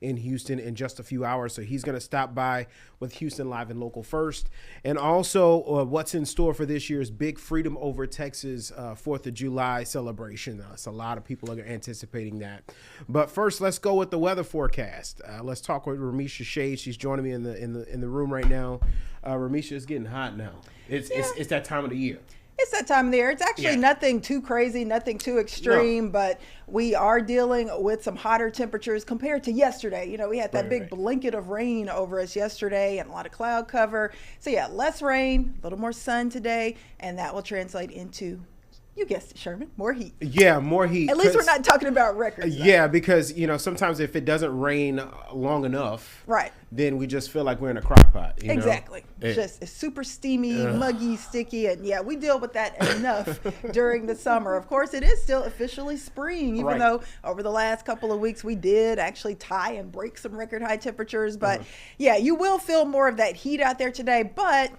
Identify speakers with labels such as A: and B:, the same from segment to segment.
A: in Houston in just a few hours. So he's going to stop by with Houston Live and Local First. And also what's in store for this year's big Freedom Over Texas 4th of July celebration. So a lot of people are anticipating that. But first, let's go with the weather forecast. Let's talk with Ramisha Shade. She's joining me in the room right now. Ramisha, it's getting hot now. It's that time of the year.
B: It's that time of the year. It's actually nothing too crazy, nothing too extreme, but we are dealing with some hotter temperatures compared to yesterday. You know, we had that big blanket of rain over us yesterday and a lot of cloud cover. So yeah, less rain, a little more sun today, and that will translate into, you guessed it, Sherman, more heat.
A: Yeah, more heat.
B: At least we're not talking about records.
A: Yeah, because, you know, sometimes if it doesn't rain long enough, then we just feel like we're in a crock pot.
B: Exactly. It's super steamy, muggy, sticky, and yeah, we deal with that enough during the summer. Of course, it is still officially spring, even though over the last couple of weeks we did actually tie and break some record high temperatures. But yeah, you will feel more of that heat out there today, but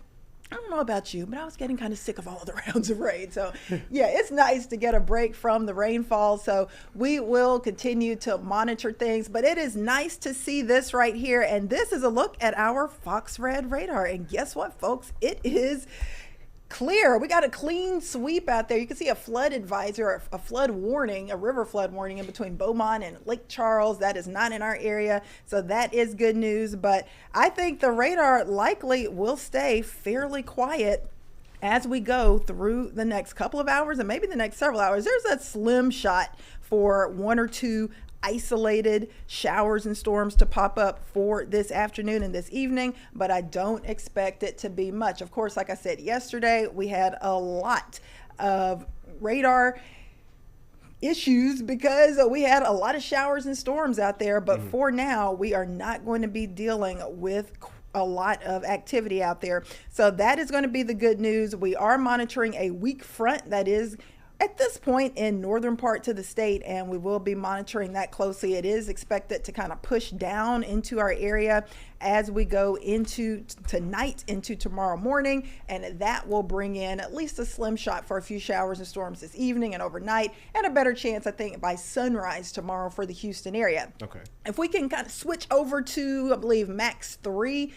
B: I don't know about you, but I was getting kind of sick of all of the rounds of rain. So yeah, it's nice to get a break from the rainfall. So we will continue to monitor things, but it is nice to see this right here. And this is a look at our Fox Red radar. And guess what, folks? It is clear. We got a clean sweep out there. You can see a flood advisor, a flood warning, a river flood warning in between Beaumont and Lake Charles. That is not in our area, so that is good news. But I think the radar likely will stay fairly quiet as we go through the next couple of hours and maybe the next several hours. There's a slim shot for 1 or 2 isolated showers and storms to pop up for this afternoon and this evening, but I don't expect it to be much. Of course, like I said yesterday, we had a lot of radar issues because we had a lot of showers and storms out there, but for now, we are not going to be dealing with a lot of activity out there. So that is going to be the good news. We are monitoring a weak front that is at this point in northern parts of the state, and we will be monitoring that closely. It is expected to kind of push down into our area as we go into tonight, into tomorrow morning, and that will bring in at least a slim shot for a few showers and storms this evening and overnight, and a better chance, I think, by sunrise tomorrow for the Houston area. Okay. If we can kind of switch over to, I believe, max 3,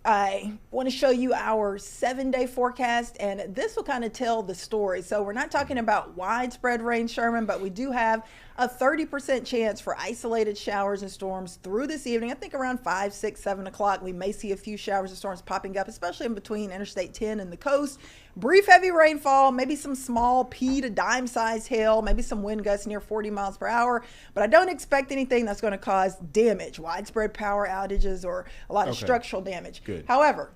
B: I want to show you our 7-day forecast, and this will kind of tell the story. So we're not talking about widespread rain, Sherman, but we do have a 30% chance for isolated showers and storms through this evening. I think around 5, 6, 7 o'clock, we may see a few showers and storms popping up, especially in between Interstate 10 and the coast. Brief heavy rainfall, maybe some small pea to dime size hail, maybe some wind gusts near 40 miles per hour, but I don't expect anything that's going to cause damage, widespread power outages, or a lot of structural damage. Good. However,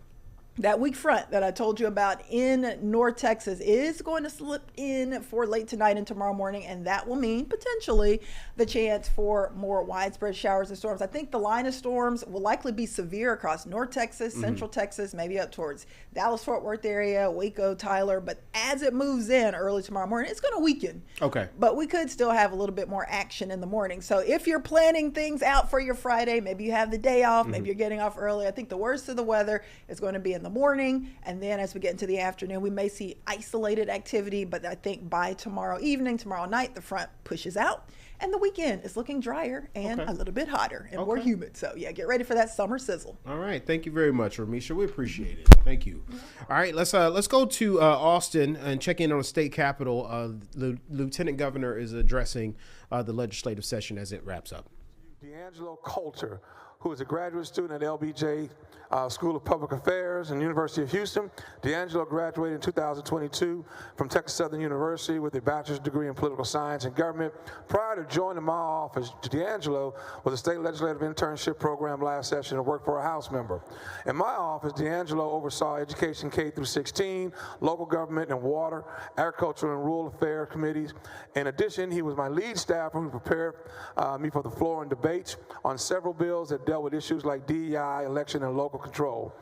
B: that weak front that I told you about in North Texas is going to slip in for late tonight and tomorrow morning, and that will mean potentially the chance for more widespread showers and storms. I think the line of storms will likely be severe across North Texas, Central Texas, maybe up towards Dallas-Fort Worth area, Waco, Tyler, but as it moves in early tomorrow morning, it's going to weaken. Okay. But we could still have a little bit more action in the morning. So if you're planning things out for your Friday, maybe you have the day off, maybe you're getting off early, I think the worst of the weather is going to be in the morning, and then as we get into the afternoon, we may see isolated activity, but I think by tomorrow evening, tomorrow night, the front pushes out, and the weekend is looking drier and a little bit hotter and more humid. So yeah, get ready for that summer sizzle.
A: All right, thank you very much, Ramisha. We appreciate it. Thank you. All right, let's go to Austin and check in on the state capitol. The lieutenant governor is addressing the legislative session as it wraps up.
C: D'Angelo Coulter, who is a graduate student at LBJ School of Public Affairs and University of Houston. D'Angelo graduated in 2022 from Texas Southern University with a bachelor's degree in political science and government. Prior to joining my office, D'Angelo was a state legislative internship program last session and worked for a House member. In my office, D'Angelo oversaw education K through 16, local government and water, agricultural and rural affairs committees. In addition, he was my lead staffer who prepared me for the floor and debates on several bills that dealt with issues like DEI, election, and local control.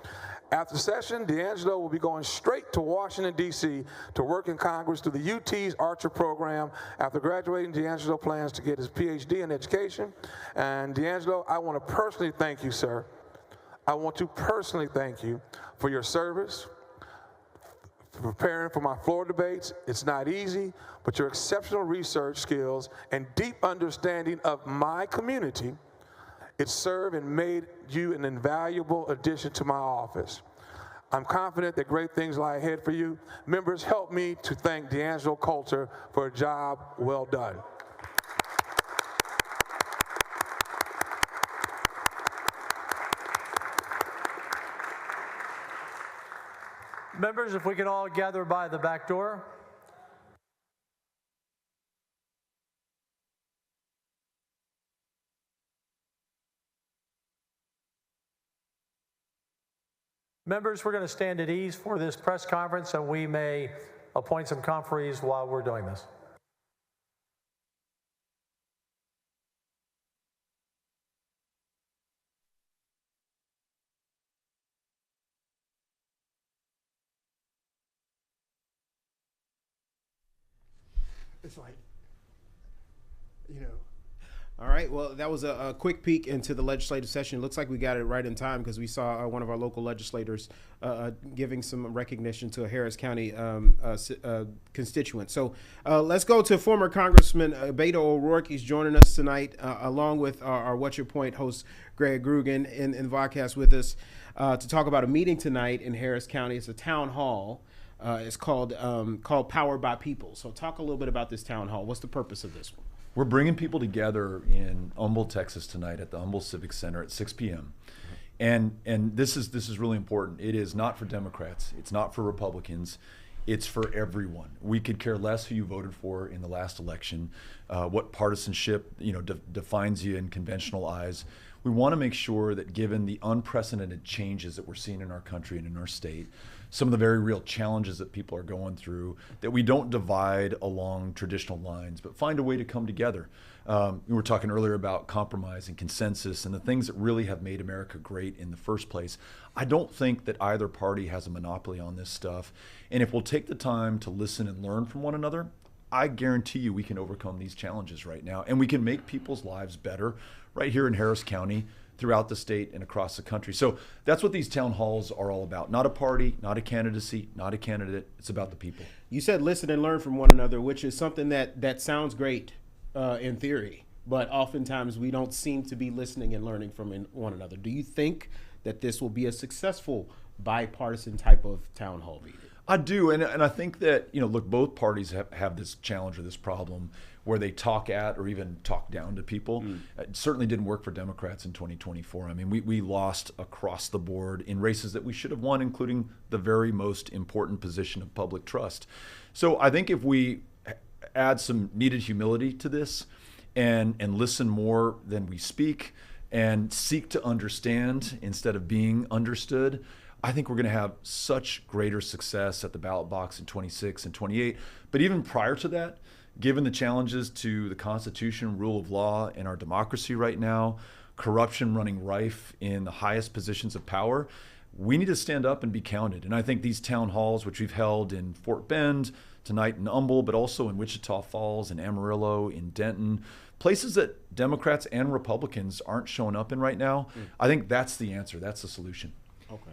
C: After the session, D'Angelo will be going straight to Washington, D.C. to work in Congress through the UT's Archer program. After graduating, D'Angelo plans to get his PhD in education. And D'Angelo, I want to personally thank you, sir. I want to personally thank you for your service, for preparing for my floor debates. It's not easy, but your exceptional research skills and deep understanding of my community It served and made you an invaluable addition to my office. I'm confident that great things lie ahead for you. Members, help me to thank D'Angelo Coulter for a job well done.
D: Members, if we could all gather by the back door. Members, we're going to stand at ease for this press conference, and we may appoint some conferees while we're doing this.
A: It's like, All right. Well, that was a quick peek into the legislative session. It looks like we got it right in time because we saw one of our local legislators giving some recognition to a Harris County constituent. So let's go to former Congressman Beto O'Rourke. He's joining us tonight, along with our What's Your Point host, Greg Grugan, in the podcast with us to talk about a meeting tonight in Harris County. It's a town hall. It's called Powered by People. So talk a little bit about this town hall. What's the purpose of this one?
E: We're bringing people together in Humboldt, Texas tonight at the Humboldt Civic Center at 6 p.m. And this is really important. It is not for Democrats. It's not for Republicans. It's for everyone. We could care less who you voted for in the last election, what partisanship defines you in conventional eyes. We want to make sure that given the unprecedented changes that we're seeing in our country and in our state, some of the very real challenges that people are going through, that we don't divide along traditional lines, but find a way to come together. We were talking earlier about compromise and consensus and the things that really have made America great in the first place. I don't think that either party has a monopoly on this stuff. And if we'll take the time to listen and learn from one another, I guarantee you we can overcome these challenges right now. And we can make people's lives better right here in Harris County, throughout the state and across the country. So that's what these town halls are all about. Not a party, not a candidacy, not a candidate. It's about the people.
A: You said listen and learn from one another, which is something that sounds great in theory, but oftentimes we don't seem to be listening and learning from one another. Do you think that this will be a successful bipartisan type of town hall meeting?
E: I do, and I think that, look, both parties have this challenge or this problem where they talk at or even talk down to people. It certainly didn't work for Democrats in 2024. I mean, we lost across the board in races that we should have won, including the very most important position of public trust. So I think if we add some needed humility to this and listen more than we speak and seek to understand instead of being understood, I think we're going to have such greater success at the ballot box in 26 and 28. But even prior to that, given the challenges to the Constitution, rule of law, and our democracy right now, corruption running rife in the highest positions of power, we need to stand up and be counted. And I think these town halls, which we've held in Fort Bend, tonight in Humboldt, but also in Wichita Falls, in Amarillo, in Denton, places that Democrats and Republicans aren't showing up in right now, I think that's the answer. That's the solution.
A: Okay.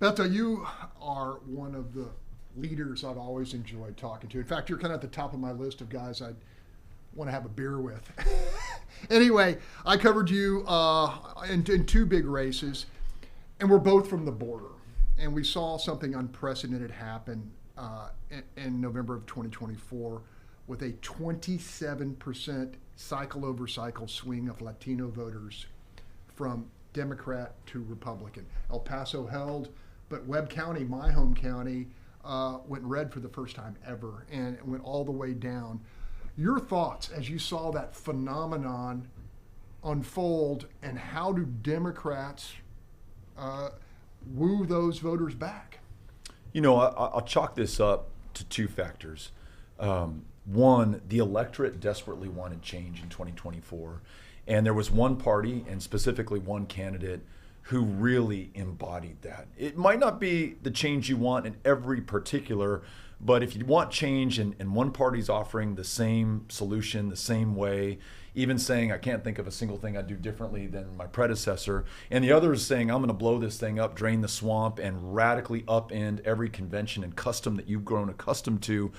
F: Beto, you are one of the leaders I've always enjoyed talking to. In fact, you're kind of at the top of my list of guys I'd want to have a beer with. Anyway, I covered you in two big races, and we're both from the border. And we saw something unprecedented happen in November of 2024 with a 27% cycle-over-cycle swing of Latino voters from Democrat to Republican. El Paso held, but Webb County, my home county, went red for the first time ever, and it went all the way down. Your thoughts as you saw that phenomenon unfold, and how do Democrats woo those voters back?
E: I'll chalk this up to two factors. One, the electorate desperately wanted change in 2024. And there was one party, and specifically one candidate, who really embodied that. It might not be the change you want in every particular, but if you want change and one party's offering the same solution, the same way, even saying, I can't think of a single thing I'd do differently than my predecessor, and the other is saying, I'm going to blow this thing up, drain the swamp, and radically upend every convention and custom that you've grown accustomed to,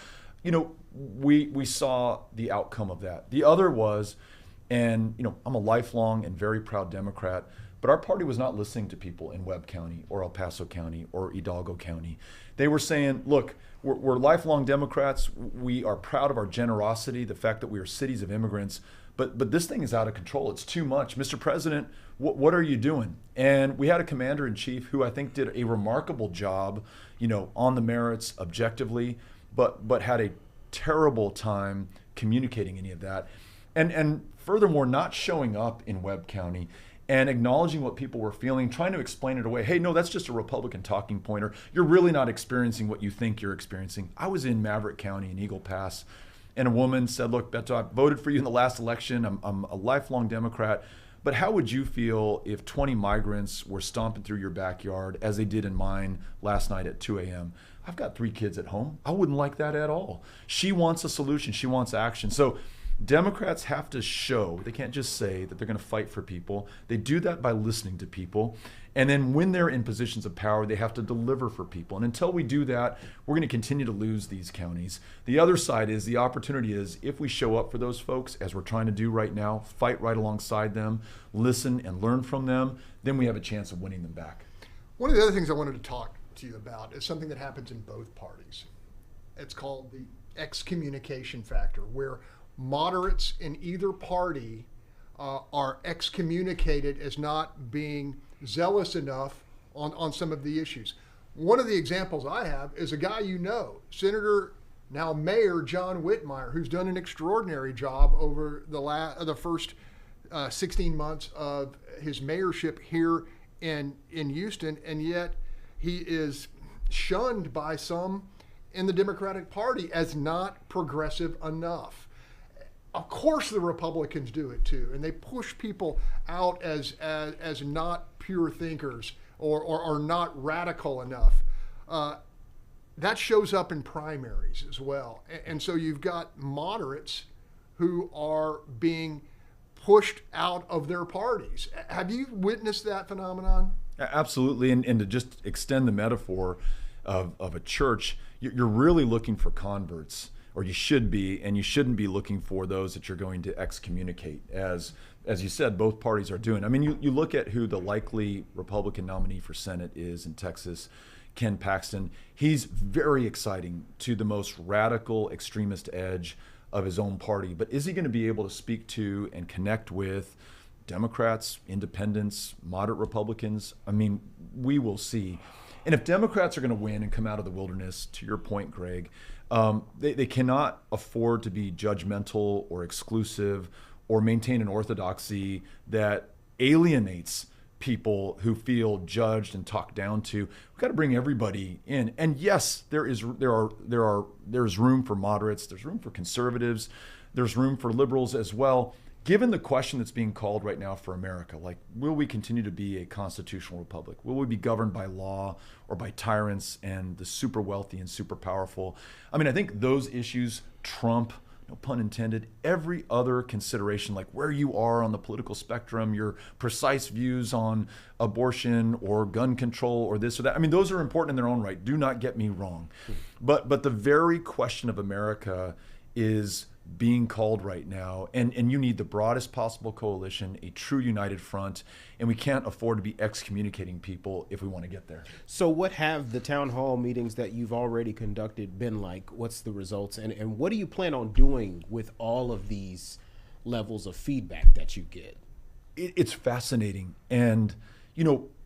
E: we saw the outcome of that. The other was And, I'm a lifelong and very proud Democrat, but our party was not listening to people in Webb County or El Paso County or Hidalgo County. They were saying, look, we're lifelong Democrats. We are proud of our generosity, the fact that we are cities of immigrants, but this thing is out of control. It's too much. Mr. President, what are you doing? And we had a commander-in-chief who I think did a remarkable job, on the merits objectively, but had a terrible time communicating any of that. And furthermore, not showing up in Webb County and acknowledging what people were feeling, trying to explain it away. Hey, no, that's just a Republican talking point, or you're really not experiencing what you think you're experiencing. I was in Maverick County in Eagle Pass, and a woman said, look, Beto, I voted for you in the last election. I'm a lifelong Democrat, but how would you feel if 20 migrants were stomping through your backyard as they did in mine last night at 2 a.m.? I've got 3 kids at home. I wouldn't like that at all. She wants a solution. She wants action. So Democrats have to show, they can't just say that they're going to fight for people. They do that by listening to people. And then when they're in positions of power, they have to deliver for people. And until we do that, we're going to continue to lose these counties. The other side is, the opportunity is, if we show up for those folks, as we're trying to do right now, fight right alongside them, listen and learn from them, then we have a chance of winning them back.
F: One of the other things I wanted to talk to you about is something that happens in both parties. It's called the excommunication factor, where moderates in either party are excommunicated as not being zealous enough on some of the issues. One of the examples I have is a guy Senator, now Mayor John Whitmire, who's done an extraordinary job over the first 16 months of his mayorship here in Houston, and yet he is shunned by some in the Democratic Party as not progressive enough. Of course the Republicans do it too, and they push people out as not pure thinkers or not radical enough. That shows up in primaries as well. And so you've got moderates who are being pushed out of their parties. Have you witnessed that phenomenon?
E: Absolutely, and to just extend the metaphor of a church, you're really looking for converts, or you should be, and you shouldn't be looking for those that you're going to excommunicate, as you said, both parties are doing. I mean, you look at who the likely Republican nominee for Senate is in Texas, Ken Paxton. He's very exciting to the most radical extremist edge of his own party, but is he going to be able to speak to and connect with Democrats, independents, moderate Republicans? I mean, we will see. And if Democrats are going to win and come out of the wilderness, to your point, Greg, they cannot afford to be judgmental or exclusive or maintain an orthodoxy that alienates people who feel judged and talked down to. We've got to bring everybody in. And yes, there's room for moderates, there's room for conservatives, there's room for liberals as well. Given the question that's being called right now for America, like, will we continue to be a constitutional republic? Will we be governed by law or by tyrants and the super wealthy and super powerful? I mean, I think those issues trump, no pun intended, every other consideration, like where you are on the political spectrum, your precise views on abortion or gun control or this or that. I mean, those are important in their own right. Do not get me wrong. But the very question of America is being called right now, and you need the broadest possible coalition, a true united front, and we can't afford to be excommunicating people if we want to get there.
A: So what have the town hall meetings that you've already conducted been like? What's the results, and what do you plan on doing with all of these levels of feedback that you get?
E: It's fascinating, and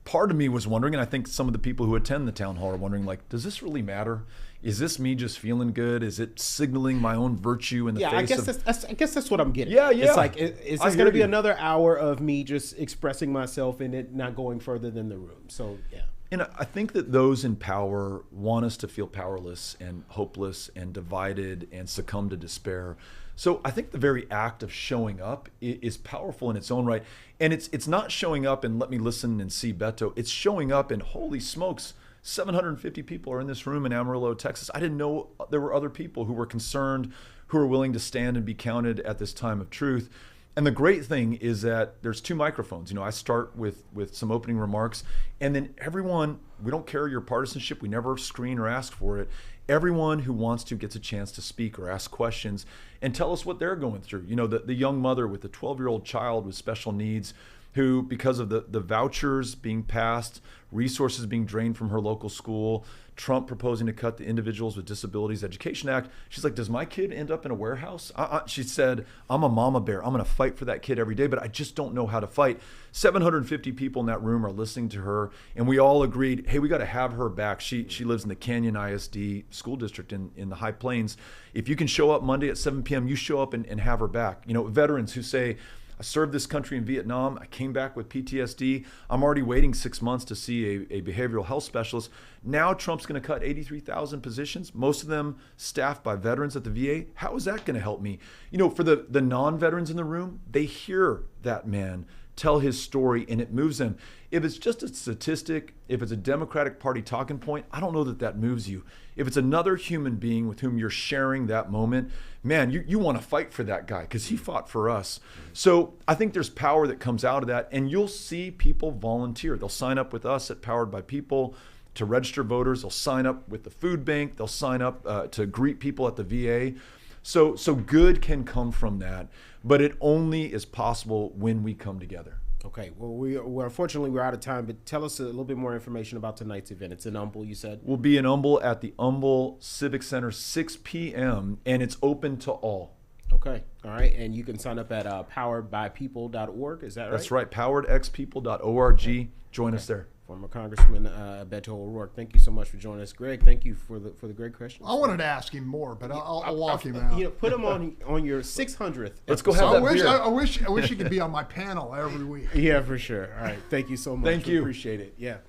E: part of me was wondering, and I think some of the people who attend the town hall are wondering, like, does this really matter? Is this me just feeling good? Is it signaling my own virtue in the face?
A: I guess that's what I'm getting.
E: Yeah.
A: It's like, is this going to be another hour of me just expressing myself and it not going further than the room? So, yeah.
E: And I think that those in power want us to feel powerless and hopeless and divided and succumb to despair. So I think the very act of showing up is powerful in its own right. And it's not showing up and let me listen and see Beto. It's showing up and holy smokes, 750 people are in this room in Amarillo, Texas. I didn't know there were other people who were concerned, who are willing to stand and be counted at this time of truth. And the great thing is that there's 2 microphones. I start with some opening remarks, and then everyone, we don't care your partisanship, we never screen or ask for it. everyone who wants to gets a chance to speak or ask questions and tell us what they're going through. You know, the young mother with the 12-year-old child with special needs who, because of the vouchers being passed, resources being drained from her local school, Trump proposing to cut the Individuals with Disabilities Education Act, she's like, does my kid end up in a warehouse? She said, I'm a mama bear. I'm going to fight for that kid every day, but I just don't know how to fight. 750 people in that room are listening to her, and we all agreed, hey, we got to have her back. She lives in the Canyon ISD school district in the High Plains. If you can show up Monday at 7 p.m., you show up and have her back. You know, veterans who say, I served this country in Vietnam. I came back with PTSD. I'm already waiting 6 months to see a behavioral health specialist. Now Trump's going to cut 83,000 positions, most of them staffed by veterans at the VA. How is that going to help me? You know, for the non-veterans in the room, they hear that man tell his story and it moves them. If it's just a statistic, if it's a Democratic Party talking point, I don't know that moves you. If it's another human being with whom you're sharing that moment, man, you want to fight for that guy because he fought for us. So I think there's power that comes out of that, and you'll see people volunteer. They'll sign up with us at Powered by People to register voters. They'll sign up with the food bank. They'll sign up to greet people at the VA. So good can come from that, but it only is possible when we come together.
A: Okay, well, we're unfortunately we're out of time, but tell us a little bit more information about tonight's event. It's in Humble, you said?
E: We'll be in Humble at the Humble Civic Center, 6 p.m., and it's open to all.
A: Okay, all right, and you can sign up at poweredbypeople.org, is that right?
E: That's right, poweredxpeople.org. Join us there.
A: Former Congressman Beto O'Rourke, thank you so much for joining us. Greg, thank you for the great questions.
F: I wanted to ask him more, but I'll walk him out.
A: You know, put him on your 600th.
E: Let's go have that beer.
F: I wish he could be on my panel every week.
A: Yeah, for sure. All right, thank you so much.
E: Thank you.
A: Appreciate it. Yeah.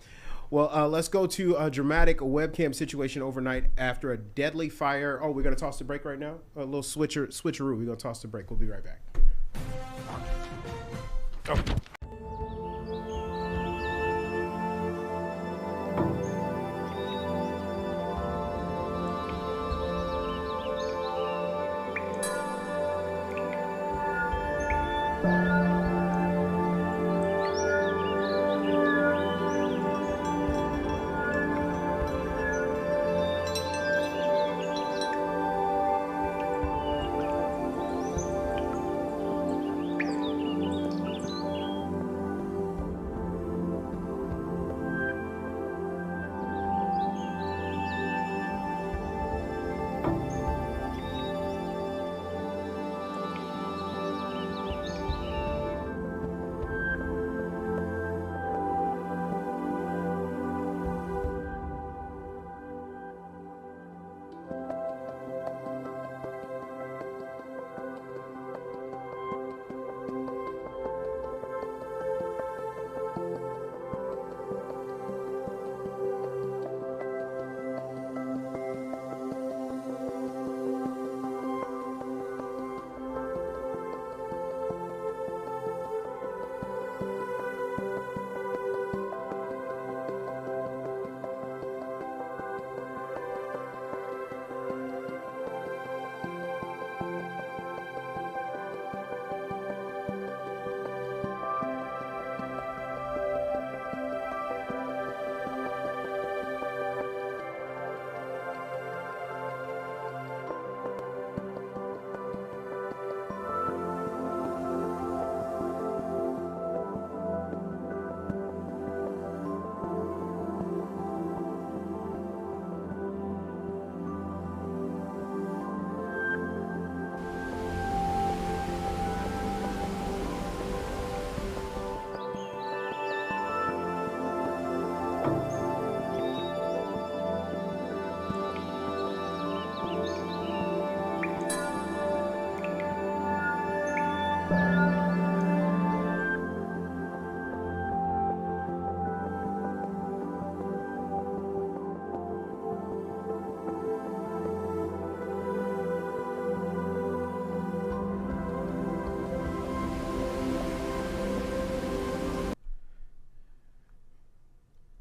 A: Well, let's go to a dramatic webcam situation overnight after a deadly fire. Oh, we're going to toss the break right now? A little switcheroo. We're going to toss the break. We'll be right back. Oh.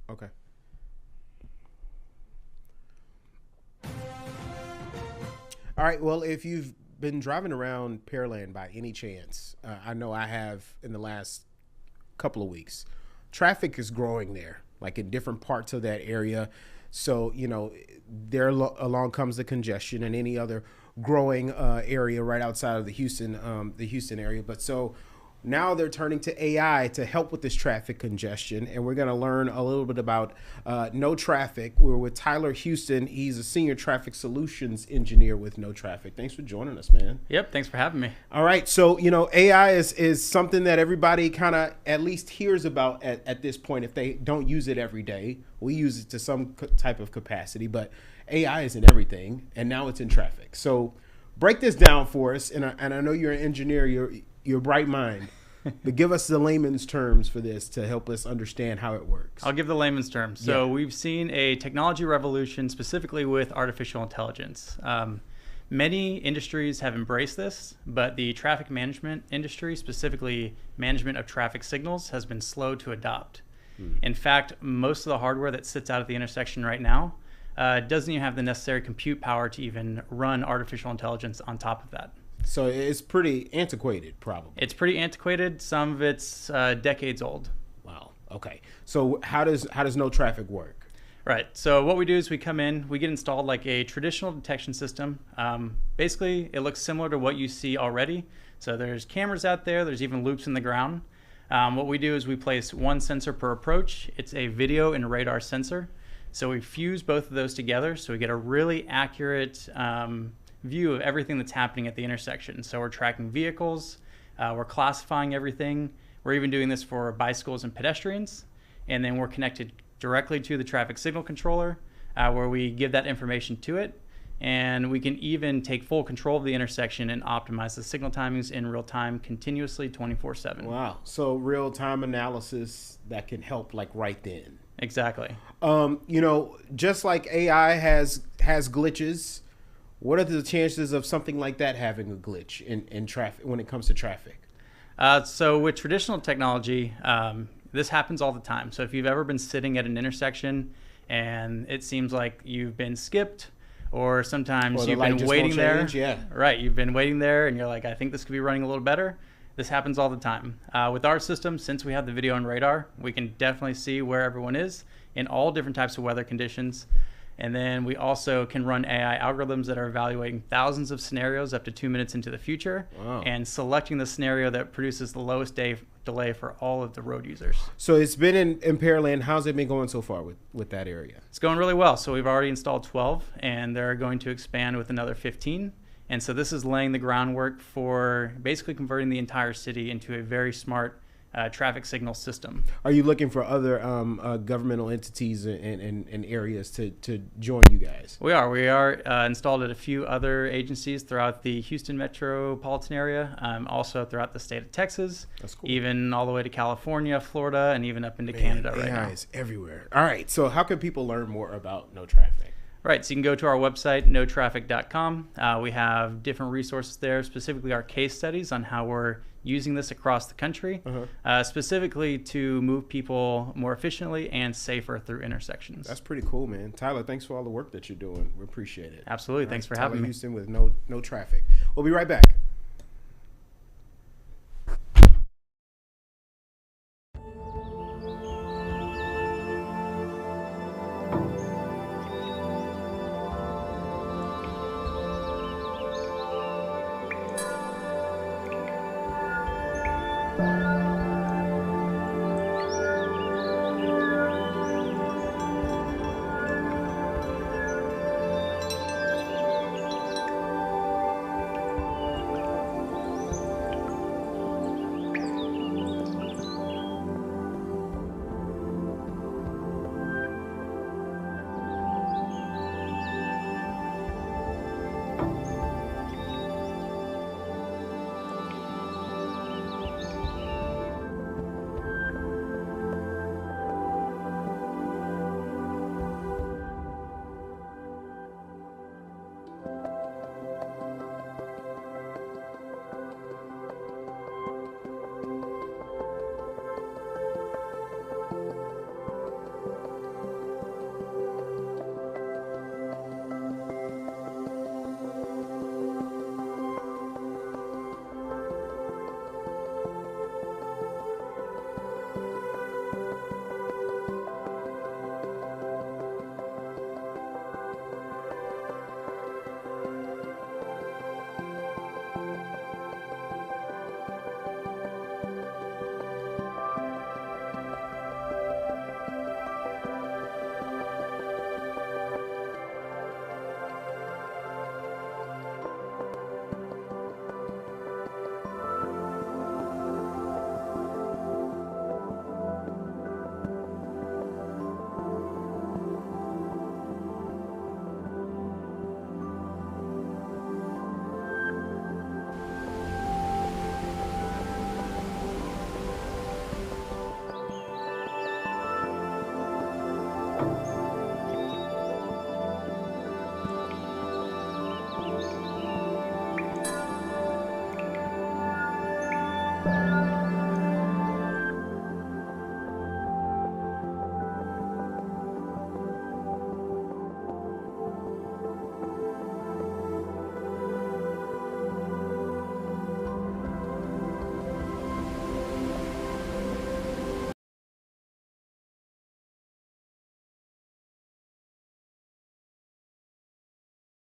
A: Okay. All right. Well, if you've been driving around Pearland by any chance, I know I have in the last couple of weeks, traffic is growing there, like in different parts of that area. So, there along comes the congestion and any other growing area right outside of the Houston area. But so now they're turning to AI to help with this traffic congestion. And we're going to learn a little bit about No Traffic. We're with Tyler Houston. He's a senior traffic solutions engineer with No Traffic. Thanks for joining us, man.
G: Yep. Thanks for having me.
A: All right. So, AI is something that everybody kind of at least hears about at this point. If they don't use it every day, we use it to some type of capacity, but AI is in everything. And now it's in traffic. So break this down for us. And I know you're an engineer. You're a bright mind, but give us the layman's terms for this to help us understand how it works.
G: I'll give the layman's terms. So we've seen a technology revolution specifically with artificial intelligence. Many industries have embraced this, but the traffic management industry, specifically management of traffic signals, has been slow to adopt. In fact, most of the hardware that sits out at the intersection right now doesn't even have the necessary compute power to even run artificial intelligence on top of that.
A: So it's pretty antiquated, probably.
G: It's pretty antiquated. Some of it's decades old.
A: Wow. Okay. So how does No Traffic work?
G: Right. So what we do is we come in, we get installed like a traditional detection system. Basically, it looks similar to what you see already. So there's cameras out there. There's even loops in the ground. What we do is we place one sensor per approach. It's a video and radar sensor. So we fuse both of those together so we get a really accurate view of everything that's happening at the intersection. So we're tracking vehicles, we're classifying everything. We're even doing this for bicycles and pedestrians. And then we're connected directly to the traffic signal controller where we give that information to it. And we can even take full control of the intersection and optimize the signal timings in real time continuously 24/7.
A: Wow. So real time analysis that can help like right then.
G: Exactly.
A: Just like AI has glitches, what are the chances of something like that having a glitch in traffic when it comes to traffic?
G: So with traditional technology, this happens all the time. So if you've ever been sitting at an intersection and it seems like you've been skipped, or sometimes you've been waiting there.
A: Yeah.
G: Right. You've been waiting there and you're like, I think this could be running a little better. This happens all the time. With our system, since we have the video and radar, we can definitely see where everyone is in all different types of weather conditions. And then we also can run AI algorithms that are evaluating thousands of scenarios up to 2 minutes into the future.
A: Wow.
G: And selecting the scenario that produces the lowest delay for all of the road users.
A: So it's been in Pearland. How's it been going so far with that area?
G: It's going really well. So we've already installed 12 and they're going to expand with another 15. And so this is laying the groundwork for basically converting the entire city into a very smart traffic signal system.
A: Are you looking for other governmental entities and areas to join you guys?
G: We are installed at a few other agencies throughout the Houston metropolitan area, also throughout the state of Texas. That's cool. Even all the way to California, Florida, and even up into Canada right now.
A: AI is everywhere. All right, so how can people learn more about No Traffic?
G: Right, so you can go to our website, notraffic.com. We have different resources there, specifically our case studies on how we're using this across the country, specifically to move people more efficiently and safer through intersections.
A: That's pretty cool, man. Tyler, thanks for all the work that you're doing. We appreciate it.
G: Absolutely. Thanks for having me.
A: Tyler Houston with No Traffic. We'll be right back.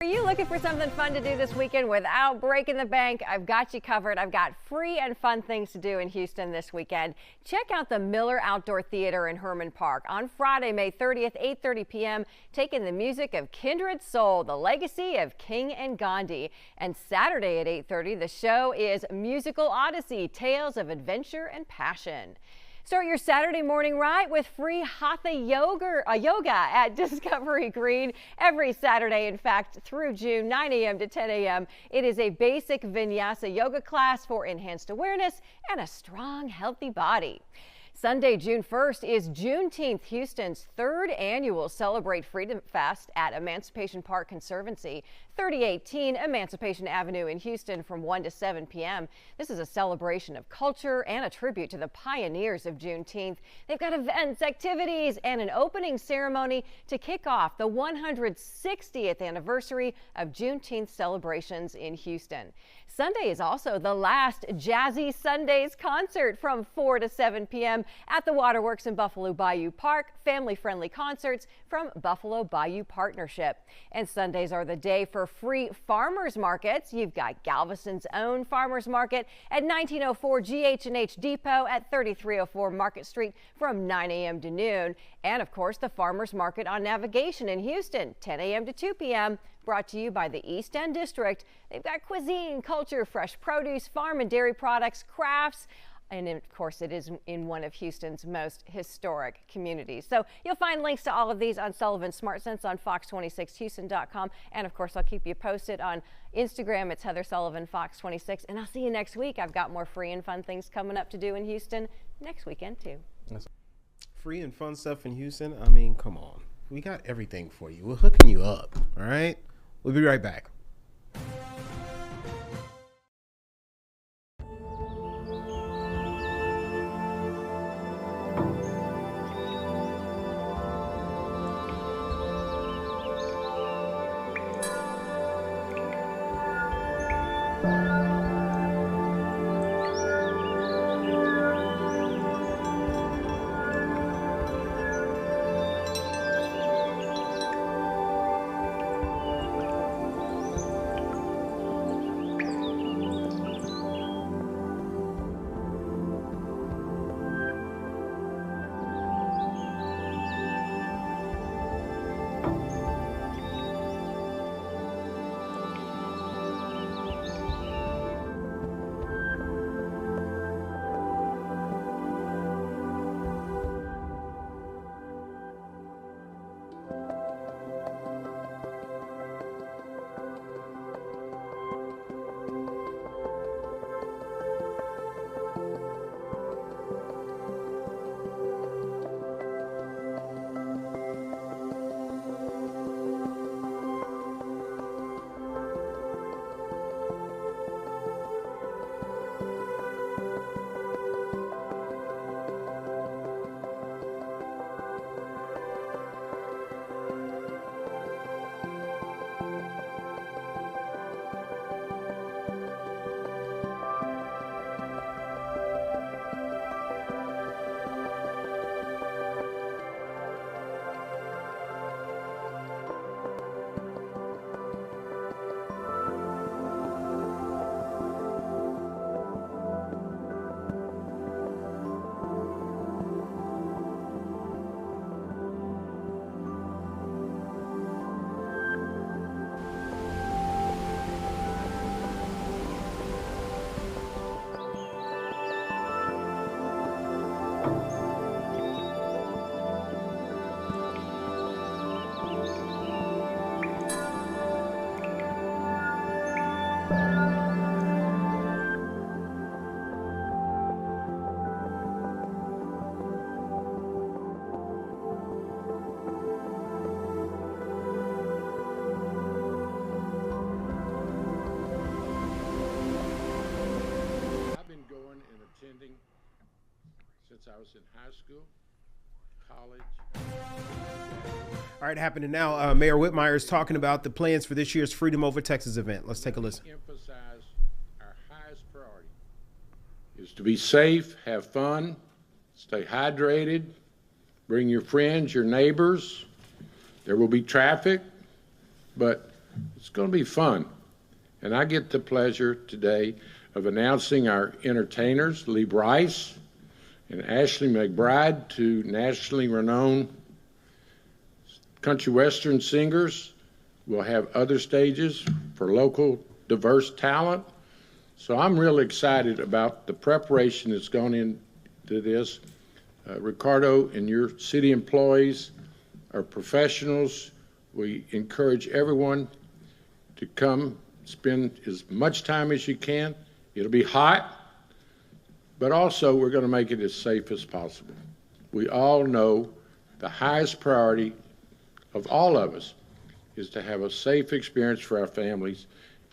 H: Are you looking for something fun to do this weekend without breaking the bank? I've got you covered. I've got free and fun things to do in Houston this weekend. Check out the Miller Outdoor Theater in Herman Park on Friday, May 30th, 8:30 p.m., taking the music of Kindred Soul, the legacy of King and Gandhi. And Saturday at 8:30, the show is Musical Odyssey, Tales of Adventure and Passion. Start your Saturday morning right with free Hatha yoga at Discovery Green every Saturday, in fact, through June, 9 a.m. to 10 a.m. It is a basic vinyasa yoga class for enhanced awareness and a strong, healthy body. Sunday, June 1st is Juneteenth, Houston's third annual Celebrate Freedom Fest at Emancipation Park Conservancy, 3018 Emancipation Avenue in Houston from 1 to 7 p.m. This is a celebration of culture and a tribute to the pioneers of Juneteenth. They've got events, activities, and an opening ceremony to kick off the 160th anniversary of Juneteenth celebrations in Houston. Sunday is also the last Jazzy Sundays concert from 4 to 7 p.m. at the Waterworks in Buffalo Bayou Park. Family-friendly concerts from Buffalo Bayou Partnership. And Sundays are the day for free farmers markets. You've got Galveston's own farmers market at 1904 GH&H Depot at 3304 Market Street from 9 a.m. to noon. And of course, the farmers market on Navigation in Houston, 10 a.m. to 2 p.m. Brought to you by the East End District. They've got cuisine, culture, fresh produce, farm and dairy products, crafts, and of course it is in one of Houston's most historic communities. So you'll find links to all of these on Sullivan Smart Sense on fox26houston.com. And of course I'll keep you posted on Instagram. It's Heather Sullivan Fox 26. And I'll see you next week. I've got more free and fun things coming up to do in Houston next weekend too.
A: Free and fun stuff in Houston? I mean, come on. We got everything for you. We're hooking you up, all right? We'll be right back.
I: I was in high school, college.
A: All right, happening now. Mayor Whitmire is talking about the plans for this year's Freedom Over Texas event. Let's take a listen.
I: Emphasize our highest priority is to be safe, have fun, stay hydrated, bring your friends, your neighbors. There will be traffic, but It's going to be fun. And I get the pleasure today of announcing our entertainers, Lee Bryce and Ashley McBride, two nationally renowned country western singers. We'll have other stages for local diverse talent. So I'm really excited about the preparation that's gone into this. Ricardo and your city employees are professionals. We encourage everyone to come spend as much time as you can. It'll be hot, but also we're going to make it as safe as possible. We all know the highest priority of all of us is to have a safe experience for our families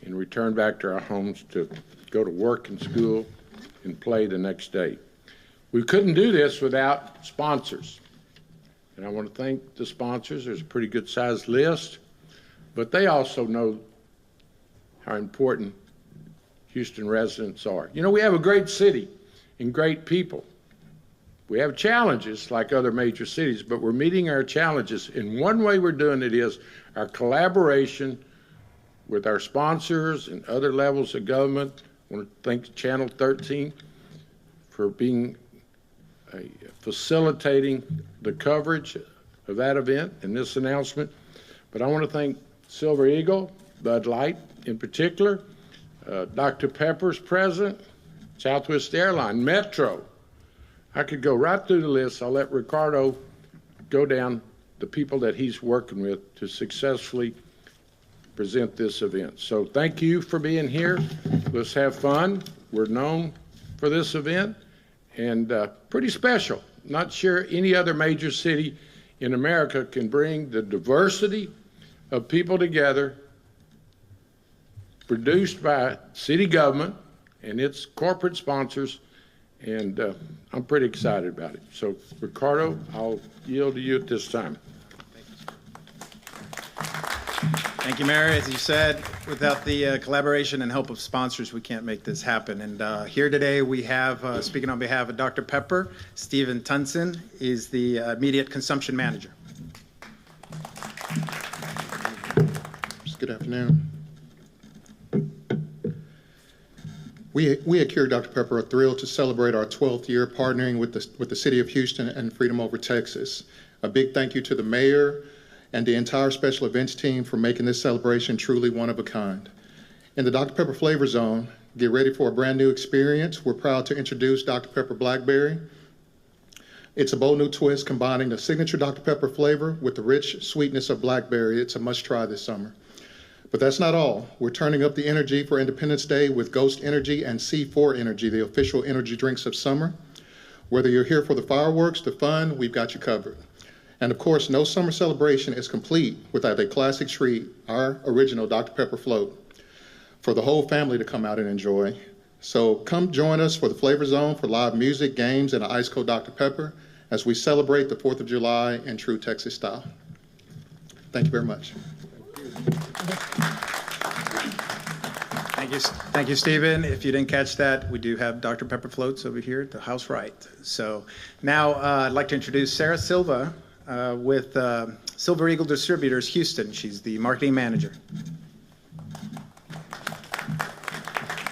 I: and return back to our homes to go to work and school and play the next day. We couldn't do this without sponsors. And I want to thank the sponsors. There's a pretty good sized list, but they also know how important Houston residents are. You know, we have a great city and great people. We have challenges like other major cities, but we're meeting our challenges. And one way we're doing it is our collaboration with our sponsors and other levels of government. I want to thank Channel 13 for being facilitating the coverage of that event and this announcement. But I want to thank Silver Eagle, Bud Light in particular, Dr. Pepper's president, Southwest Airline, Metro. I could go right through the list. I'll let Ricardo go down the people that he's working with to successfully present this event. So thank you for being here. Let's have fun. We're known for this event and pretty special. Not sure any other major city in America can bring the diversity of people together, produced by city government and its corporate sponsors, and I'm pretty excited about it. So, Ricardo, I'll yield to you at this time.
J: Thank you, Mayor. As you said, without the collaboration and help of sponsors, we can't make this happen. And here today we have, speaking on behalf of Dr. Pepper, Stephen Tunson is the immediate consumption manager.
K: Good afternoon. We at Cure Dr. Pepper are thrilled to celebrate our 12th year partnering with the City of Houston and Freedom Over Texas. A big thank you to the mayor and the entire special events team for making this celebration truly one of a kind. In the Dr. Pepper Flavor Zone, get ready for a brand new experience. We're proud to introduce Dr. Pepper Blackberry. It's a bold new twist combining the signature Dr. Pepper flavor with the rich sweetness of blackberry. It's a must try this summer. But that's not all. We're turning up the energy for Independence Day with Ghost Energy and C4 Energy, the official energy drinks of summer. Whether you're here for the fireworks, the fun, we've got you covered. And of course, no summer celebration is complete without a classic treat, our original Dr. Pepper float, for the whole family to come out and enjoy. So come join us for the Flavor Zone for live music, games, and an ice cold Dr. Pepper as we celebrate the 4th of July in true Texas style. Thank you very much.
J: Thank you, Stephen. If you didn't catch that, we do have Dr. Pepper floats over here at the house right. So now I'd like to introduce Sarah Silva with Silver Eagle Distributors Houston. She's the marketing manager.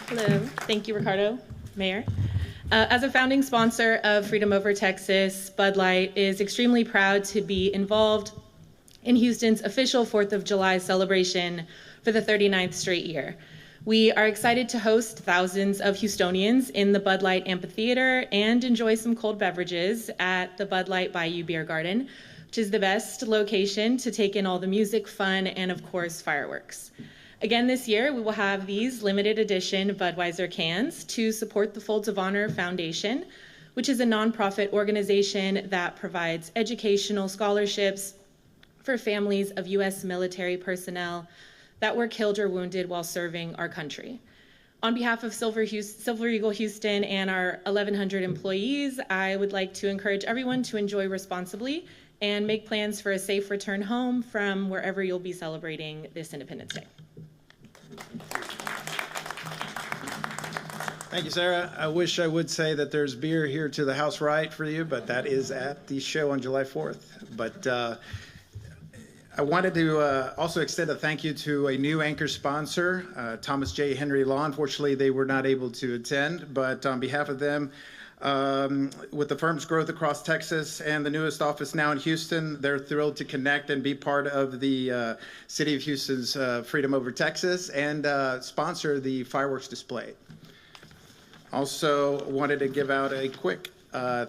L: Hello. Thank you, Ricardo, Mayor. As a founding sponsor of Freedom Over Texas, Bud Light is extremely proud to be involved in Houston's official 4th of July celebration for the 39th straight year. We are excited to host thousands of Houstonians in the Bud Light Amphitheater and enjoy some cold beverages at the Bud Light Bayou Beer Garden, which is the best location to take in all the music, fun, and of course, fireworks. Again, this year, we will have these limited edition Budweiser cans to support the Folds of Honor Foundation, which is a nonprofit organization that provides educational scholarships for families of U.S. military personnel that were killed or wounded while serving our country. On behalf of Silver Eagle Houston and our 1,100 employees, I would like to encourage everyone to enjoy responsibly and make plans for a safe return home from wherever you'll be celebrating this Independence Day.
J: Thank you, Sarah. I wish I would say that there's beer here to the house right for you, but that is at the show on July 4th. But I wanted to also extend a thank you to a new anchor sponsor, Thomas J. Henry Law. Unfortunately, they were not able to attend, but on behalf of them, with the firm's growth across Texas and the newest office now in Houston, they're thrilled to connect and be part of the City of Houston's Freedom Over Texas and sponsor the fireworks display. Also wanted to give out a quick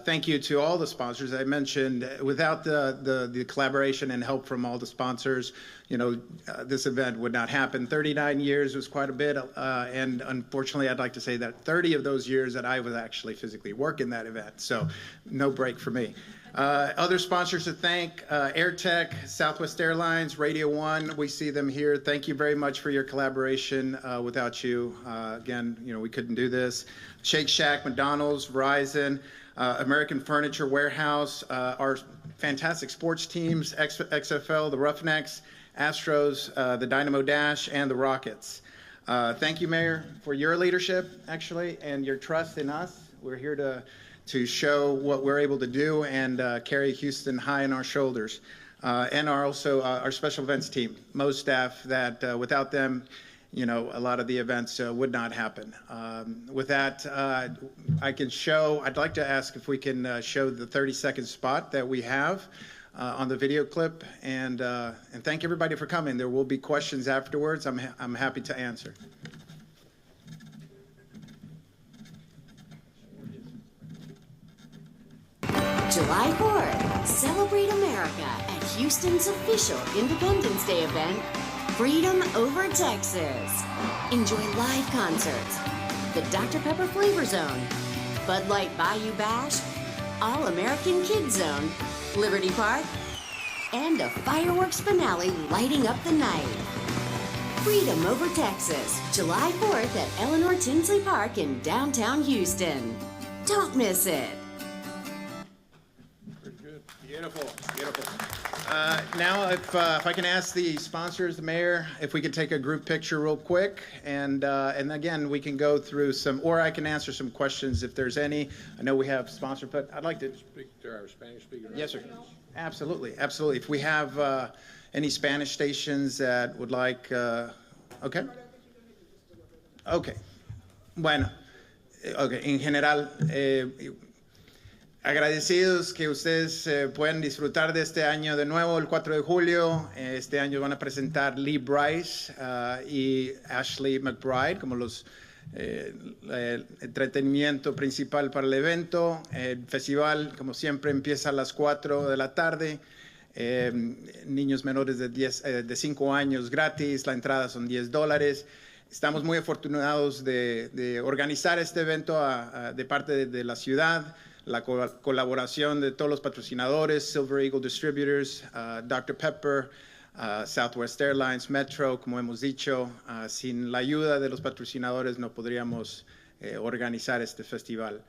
J: thank you to all the sponsors. I mentioned without the collaboration and help from all the sponsors, this event would not happen. 39 years was quite a bit, and unfortunately, I'd like to say that 30 of those years that I was actually physically working that event, so no break for me. Other sponsors to thank, AirTech, Southwest Airlines, Radio One, we see them here. Thank you very much for your collaboration. Without you, again, we couldn't do this. Shake Shack, McDonald's, Verizon, American Furniture Warehouse, our fantastic sports teams, XFL, the Roughnecks, Astros, the Dynamo Dash, and the Rockets. Thank you, Mayor, for your leadership, actually, and your trust in us. We're here to show what we're able to do and carry Houston high on our shoulders. And also our special events team, most staff that without them, a lot of the events would not happen. With that, I'd like to ask if we can show the 30-second spot that we have on the video clip, and thank everybody for coming. There will be questions afterwards. I'm happy to answer.
M: July 4th, celebrate America at Houston's official Independence Day event, Freedom Over Texas. Enjoy live concerts, the Dr. Pepper Flavor Zone, Bud Light Bayou Bash, All-American Kids Zone, Liberty Park, and a fireworks finale lighting up the night. Freedom Over Texas, July 4th at Eleanor Tinsley Park in downtown Houston. Don't miss it.
J: Beautiful, beautiful. Now, if I can ask the sponsors, the mayor, if we can take a group picture real quick, and again, we can go through some, or I can answer some questions if there's any. I know we have sponsors, but I'd like to
I: speak to our Spanish speaker.
J: Yes, sir. Absolutely, absolutely. If we have any Spanish stations that would like, okay. Okay. Bueno, okay. En general. Agradecidos que ustedes puedan disfrutar de este año de nuevo, el 4 de julio. Este año van a presentar Lee Bryce y Ashley McBride como los entretenimiento principal para el evento. El festival, como siempre, empieza a las 4 de la tarde. Niños menores de 5 años gratis, la entrada son $10. Estamos muy afortunados de organizar este evento de parte de la ciudad. La colaboración de todos los patrocinadores, Silver Eagle Distributors, Dr. Pepper, Southwest Airlines, Metro, como hemos dicho. Sin la ayuda de los patrocinadores no podríamos organizar este festival.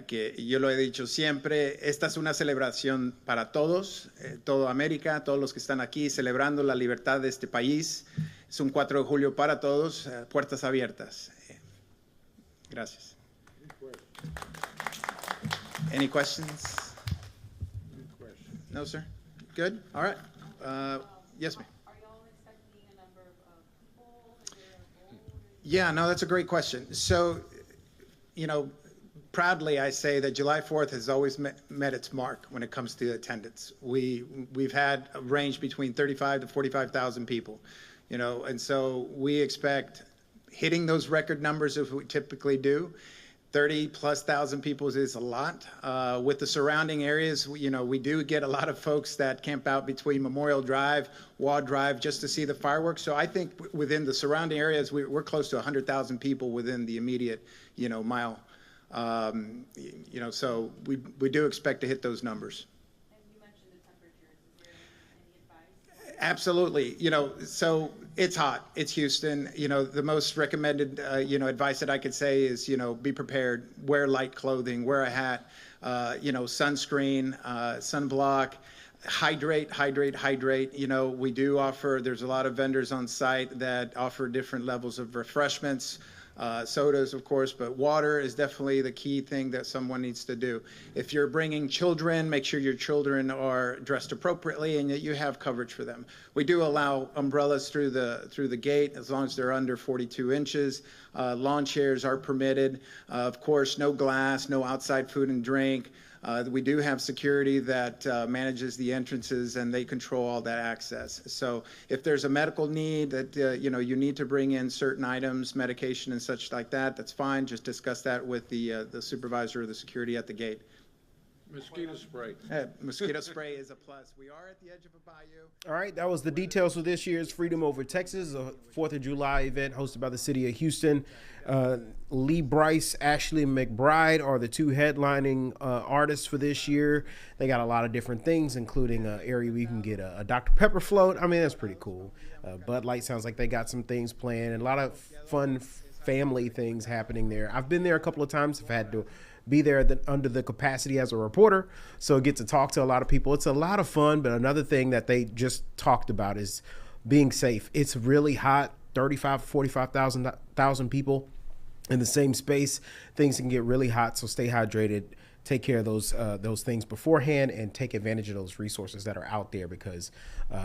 J: Que yo lo he dicho siempre, esta es una celebración para todos, toda América, todos los que están aquí celebrando la libertad de este país. Es un 4 de julio para todos, puertas abiertas. Gracias. Any questions? No, sir? Good? All right. Yes, ma'am. Are y'all expecting a number of people? Yeah, no, that's a great question. So, proudly I say that July 4th has always met its mark when it comes to attendance. We've had a range between 35 to 45,000 people, and so we expect hitting those record numbers as we typically do. 30,000+ people is a lot. With the surrounding areas, we do get a lot of folks that camp out between Memorial Drive, Waugh Drive, just to see the fireworks. So I think within the surrounding areas, we're close to 100,000 people within the immediate, mile. So we do expect to hit those numbers. And you mentioned the temperatures. Is there any advice? Absolutely. So it's hot. It's Houston. The most recommended, advice that I could say is, be prepared, wear light clothing, wear a hat, sunscreen, sunblock, hydrate. We do offer, there's a lot of vendors on site that offer different levels of refreshments. sodas, of course, but water is definitely the key thing that someone needs to do. If you're bringing children, make sure your children are dressed appropriately and that you have coverage for them. We do allow umbrellas through the gate as long as they're under 42 inches. Lawn chairs are permitted. Of course, no glass, no outside food and drink. We do have security that manages the entrances, and they control all that access. So if there's a medical need that you need to bring in certain items, medication and such like that, that's fine. Just discuss that with the supervisor or the security at the gate.
I: Mosquito spray.
J: Mosquito spray is a plus. We are at the edge of a bayou.
A: All right, that was the details for this year's Freedom Over Texas, a 4th of July event hosted by the city of Houston. Lee Bryce, Ashley McBride are the two headlining artists for this year. They got a lot of different things, including an area where you can get a Dr. Pepper float. I mean, that's pretty cool. Bud Light sounds like they got some things planned, and a lot of fun family things happening there. I've been there a couple of times. I've had to be there under the capacity as a reporter, so get to talk to a lot of people. It's a lot of fun, but another thing that they just talked about is being safe. It's really hot, 35, 45,000 people in the same space. Things can get really hot, so stay hydrated. Take care of those things beforehand, and take advantage of those resources that are out there, because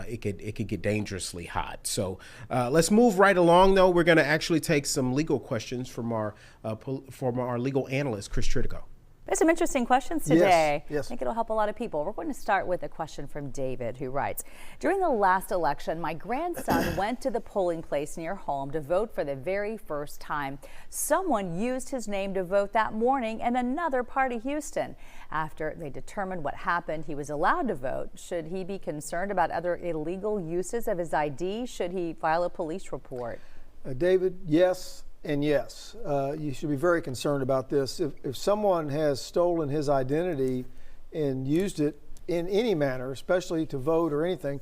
A: it could get dangerously hot. So let's move right along, though. We're going to actually take some legal questions from our legal analyst, Chris Tritico.
N: There's some interesting questions today.
F: Yes.
N: I think it'll help a lot of people. We're going to start with a question from David, who writes, during the last election, my grandson went to the polling place near home to vote for the very first time. Someone used his name to vote that morning in another part of Houston. After they determined what happened, he was allowed to vote. Should he be concerned about other illegal uses of his ID? Should he file a police report?
O: David, yes. And yes, you should be very concerned about this. If someone has stolen his identity and used it in any manner, especially to vote or anything,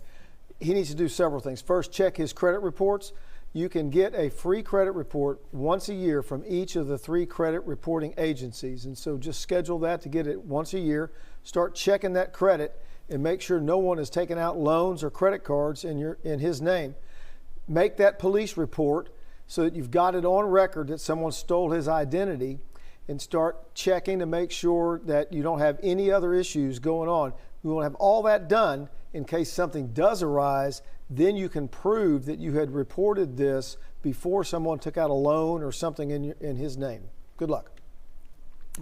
O: he needs to do several things. First, check his credit reports. You can get a free credit report once a year from each of the 3 credit reporting agencies. And so just schedule that to get it once a year. Start checking that credit and make sure no one is taking out loans or credit cards in his name. Make that police report so that you've got it on record that someone stole his identity, and start checking to make sure that you don't have any other issues going on. We want to have all that done in case something does arise. Then you can prove that you had reported this before someone took out a loan or something in his name. Good luck.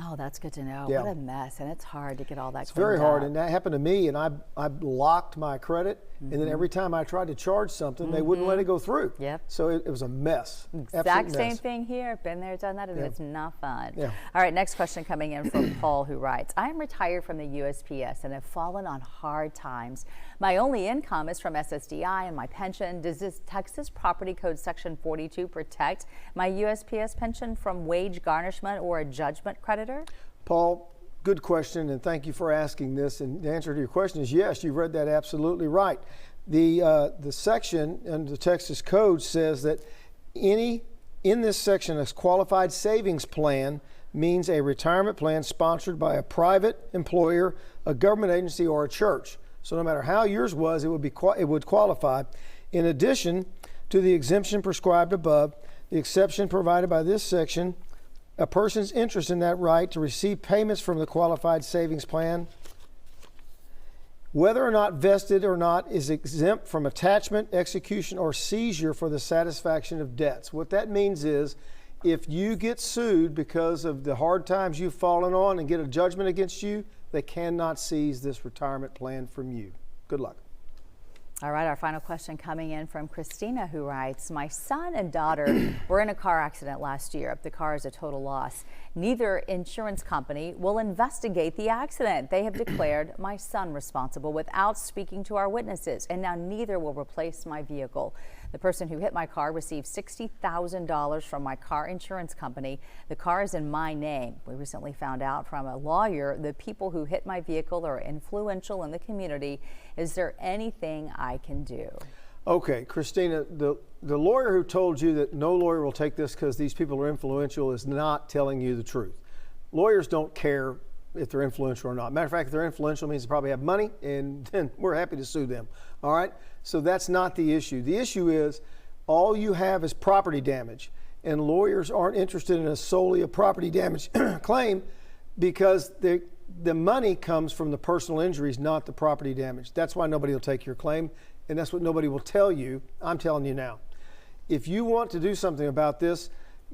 N: Oh, that's good to know.
O: Yeah.
N: What a mess, and it's hard to get all that.
O: It's very hard,
N: up.
O: and that happened to me, and I blocked my credit, and then every time I tried to charge something, they wouldn't let it go through.
N: Yep.
O: So it was a mess.
N: Exact same thing here. Been there, done that, and it's not fun.
O: Yeah.
N: All right, next question coming in from Paul, who writes, I am retired from the USPS and have fallen on hard times. My only income is from SSDI and my pension. Does this Texas Property Code Section 42 protect my USPS pension from wage garnishment or a judgment creditor?
O: Paul, good question, and thank you for asking this. And the answer to your question is yes, you've read that absolutely right. The section in the Texas Code says that in this section, a qualified savings plan means a retirement plan sponsored by a private employer, a government agency, or a church. So no matter how yours was, it would qualify. In addition to the exemption prescribed above, the exception provided by this section, a person's interest in that right to receive payments from the qualified savings plan, whether or not vested or not, is exempt from attachment, execution, or seizure for the satisfaction of debts. What that means is if you get sued because of the hard times you've fallen on and get a judgment against you, they cannot seize this retirement plan from you. Good luck.
N: All right, our final question coming in from Christina, who writes, my son and daughter were in a car accident last year. The car is a total loss. Neither insurance company will investigate the accident. They have declared my son responsible without speaking to our witnesses, and now neither will replace my vehicle. The person who hit my car received $60,000 from my car insurance company. The car is in my name. We recently found out from a lawyer the people who hit my vehicle are influential in the community. Is there anything I can do?
O: Okay, Christina, the lawyer who told you that no lawyer will take this because these people are influential is not telling you the truth. Lawyers don't care if they're influential or not. Matter of fact, if they're influential, it means they probably have money, and then we're happy to sue them. All right? So that's not the issue. The issue is all you have is property damage. and lawyers aren't interested in solely a property damage claim because the money comes from the personal injuries, not the property damage. That's why nobody will take your claim, and that's what nobody will tell you. I'm telling you now. If you want to do something about this,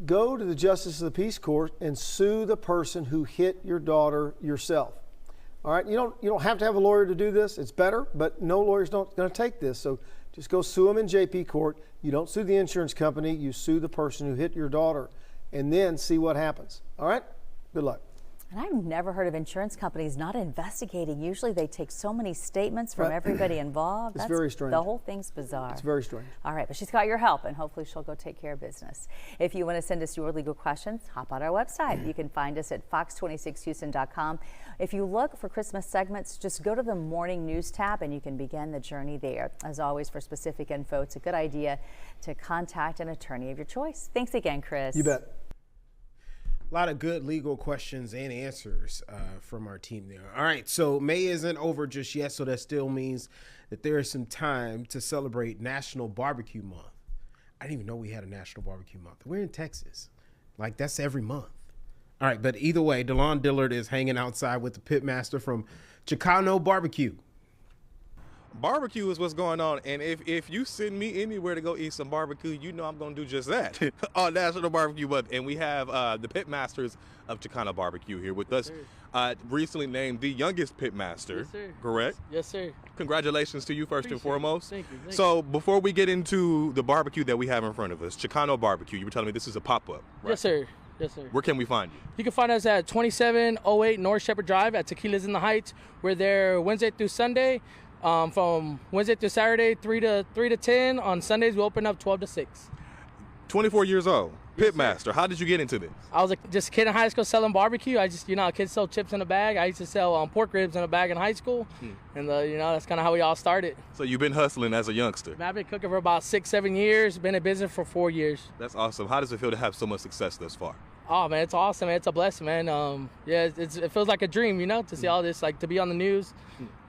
O: go to the Justice of the Peace Court and sue the person who hit your daughter yourself. All right, you don't have to have a lawyer to do this. It's better, but no lawyer's going to take this. So just go sue them in JP court. You don't sue the insurance company. You sue the person who hit your daughter, and then see what happens. All right? Good luck.
N: And I've never heard of insurance companies not investigating. Usually they take so many statements from everybody involved.
O: It's very strange.
N: The whole thing's bizarre.
O: It's very strange.
N: All right, but she's got your help, and hopefully she'll go take care of business. If you want to send us your legal questions, hop on our website. You can find us at fox26houston.com. If you look for Christmas segments, just go to the morning news tab, and you can begin the journey there. As always, for specific info, it's a good idea to contact an attorney of your choice. Thanks again, Chris.
O: You bet.
A: A lot of good legal questions and answers from our team there. All right, so May isn't over just yet, so that still means that there is some time to celebrate National Barbecue Month. I didn't even know we had a National Barbecue Month. We're in Texas. Like, that's every month. All right, but either way, DeLon Dillard is hanging outside with the pitmaster from Chicano Barbecue.
P: Barbecue is what's going on, and if you send me anywhere to go eat some barbecue, you know I'm going to do just that on National Barbecue Month. And we have the pitmasters of Chicano Barbecue here with us. Recently named the youngest pitmaster, correct?
Q: Yes, sir.
P: Congratulations to you first and foremost.
Q: Thank you.
P: So before we get into the barbecue that we have in front of us, Chicano Barbecue, you were telling me this is a pop-up, right?
Q: Yes, sir. Yes, sir.
P: Where can we find you?
Q: You can find us at 2708 North Shepherd Drive at Tequila's in the Heights. We're there Wednesday through Sunday. From Wednesday to Saturday, 3 to 10. On Sundays, we open up 12 to 6.
P: 24 years old, pitmaster. How did you get into this?
Q: I was just a kid in high school selling barbecue. I just, kids sell chips in a bag. I used to sell pork ribs in a bag in high school. And, that's kind of how we all started.
P: So you've been hustling as a youngster?
Q: I've been cooking for about 6-7 years. Been in business for 4 years.
P: That's awesome. How does it feel to have so much success thus far?
Q: Oh, man, it's awesome, man. It's a blessing, man. It feels like a dream, to see all this, to be on the news.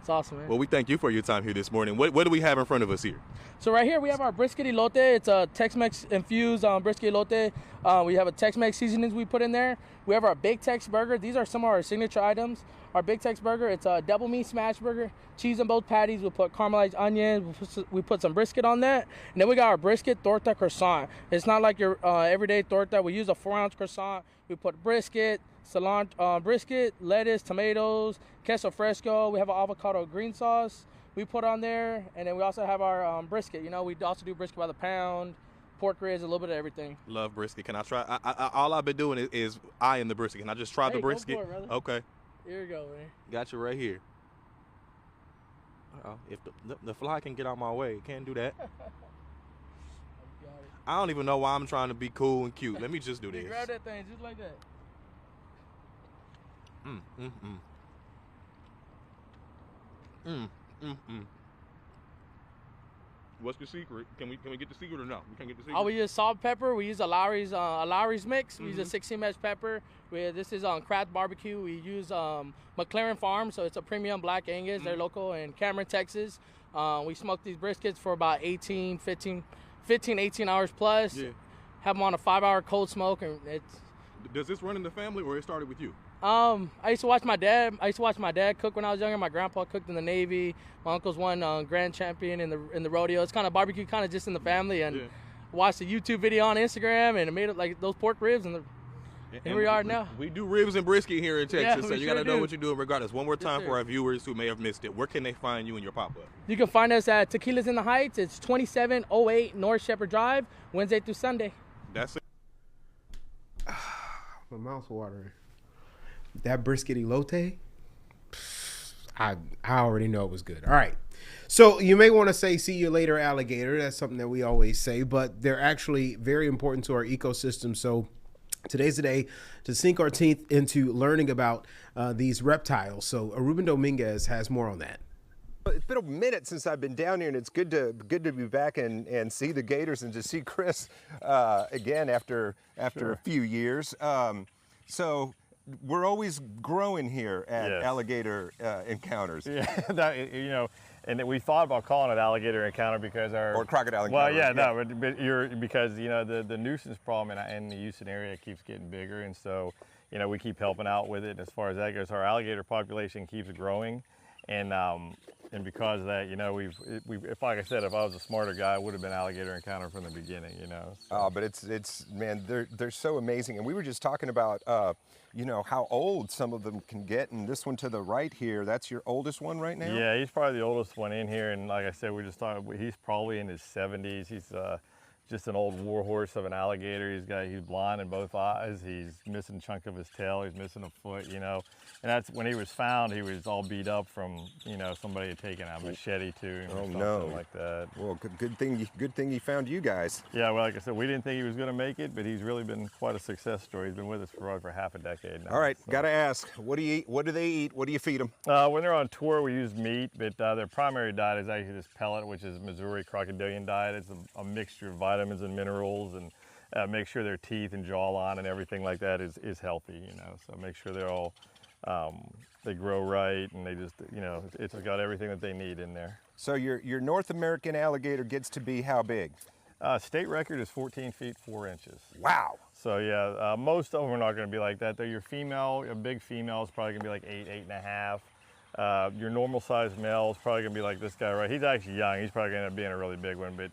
Q: It's awesome, man.
P: Well, we thank you for your time here this morning. What do we have in front of us here?
Q: So right here we have our brisket elote. It's a Tex-Mex infused brisket elote. We have a Tex-Mex seasonings we put in there. We have our Big Tex burger. These are some of our signature items. Our Big Tex burger, it's a double meat smash burger, cheese on both patties. We put caramelized onions. We put some brisket on that. And then we got our brisket torta croissant. It's not like your everyday torta. We use a 4-ounce croissant. We put brisket, brisket, lettuce, tomatoes, queso fresco. We have an avocado green sauce we put on there, and then we also have our brisket. We also do brisket by the pound, pork ribs, a little bit of everything.
P: Love brisket. Can I try? All I've been doing is eyeing the brisket. Can I just try the brisket?
Q: Go for it, brother.
P: Okay.
Q: Here you go, man.
P: Got you right here. If the fly can get out my way, it can't do that. I don't even know why I'm trying to be cool and cute. Let me just do this.
Q: Grab that thing just like that.
P: What's the secret? Can we get the secret or no? We can't get the secret.
Q: Oh, we use salt, pepper. We use a Lowry's mix. We use a 16-mesh pepper. This is on Craft Barbecue. We use McLaren Farm, so it's a premium Black Angus. They're local in Cameron, Texas. We smoke these briskets for about 18 hours plus. Yeah. Have them on a 5-hour cold smoke, and it's.
P: Does this run in the family, or it started with you?
Q: I used to watch my dad. Cook when I was younger. My grandpa cooked in the Navy. My uncle's won grand champion in the rodeo. It's kind of barbecue, kind of just in the family. And watched a YouTube video on Instagram, and it made it like those pork ribs, and here we are now.
P: We do ribs and brisket here in Texas, so you got to know what you're doing regardless. One more time for our viewers who may have missed it. Where can they find you and your pop-up?
Q: You can find us at Tequila's in the Heights. It's 2708 North Shepherd Drive, Wednesday through Sunday.
P: That's it.
A: My mouth's watering. That brisket elote, I already know it was good. All right. So you may want to say, see you later, alligator. That's something that we always say, but they're actually very important to our ecosystem. So today's the day to sink our teeth into learning about these reptiles. So Ruben Dominguez has more on that.
R: It's been a minute since I've been down here, and it's good to be back and see the gators and to see Chris again after a few years. So we're always growing here at Alligator Encounters.
S: Yeah, and we thought about calling it Alligator Encounter because
R: or Crocodile Encounter.
S: Well, yeah, no, but because the nuisance problem in the Houston area keeps getting bigger, and so we keep helping out with it. And as far as that goes, our alligator population keeps growing, and because of that, if like I said, if I was a smarter guy, I would have been Alligator Encounter from the beginning,
R: Oh, but it's man, they're so amazing, and we were just talking about how old some of them can get, and this one to the right here, that's your oldest one right now?
S: Yeah, he's probably the oldest one in here, and like I said, we just thought he's probably in his 70s. He's just an old warhorse of an alligator. He's blind in both eyes. He's missing a chunk of his tail. He's missing a foot, and that's when he was found. He was all beat up from, somebody had taken a machete to him or something like that.
R: Well, good thing he found you guys.
S: Yeah, well, like I said, we didn't think he was going to make it, but he's really been quite a success story. He's been with us for over half a decade now.
R: All right, gotta ask, what do you eat? What do they eat? What do you feed them?
S: When they're on tour, we use meat, but their primary diet is actually this pellet, which is Missouri crocodilian diet. It's a mixture of vitamins and minerals, and make sure their teeth and jawline and everything like that is healthy, so make sure they're all they grow right, and they just it's got everything that they need in there.
R: So your North American alligator gets to be how big?
S: State record is 14 feet 4 inches.
R: Wow.
S: So yeah, most of them are not going to be like that. Though your big female is probably going to be like 8, 8.5. Your normal size male is probably going to be like this guy right. He's actually young. He's probably going to end up being a really big one, but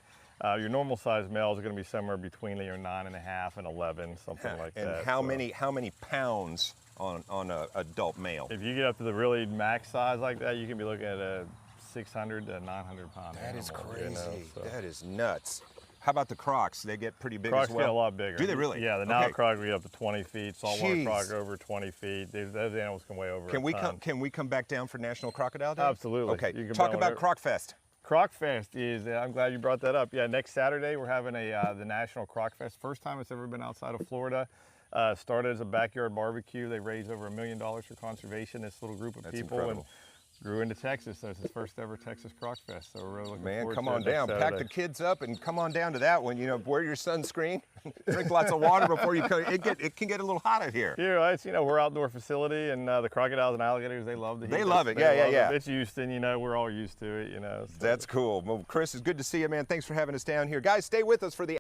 S: your normal size males are going to be somewhere between 9.5 and 11, something like that.
R: And how many pounds on an adult male?
S: If you get up to the really max size like that, you can be looking at a 600 to 900 pound
R: That
S: animal,
R: is crazy. That is nuts. How about the crocs? They get pretty big
S: Crocs
R: as well?
S: Get a lot bigger.
R: Do they really?
S: Yeah, the Nile croc we get up to 20 feet. Saltwater croc over 20 feet. Those animals can weigh over a ton.
R: Can we come back down for National Crocodile Day?
S: Absolutely.
R: Okay. Talk about Croc Fest.
S: Croc Fest is, I'm glad you brought that up. Yeah, next Saturday we're having the National Croc Fest. First time it's ever been outside of Florida. Started as a backyard barbecue. They raised over $1 million for conservation, this little group of people.
R: Incredible.
S: And grew into Texas, so it's his first ever Texas Croc Fest. So we're really looking forward to it.
R: Man, come on
S: next
R: down.
S: Saturday.
R: Pack the kids up and come on down to that one. Wear your sunscreen. Drink lots of water before you come. It can get a little hot out here.
S: Yeah, it's, we're outdoor facility, and the crocodiles and alligators, they love the heat.
R: They love it. Yeah.
S: It's Houston, we're all used to it, So.
R: That's cool. Well, Chris, it's good to see you, man. Thanks for having us down here. Guys, stay with us for the...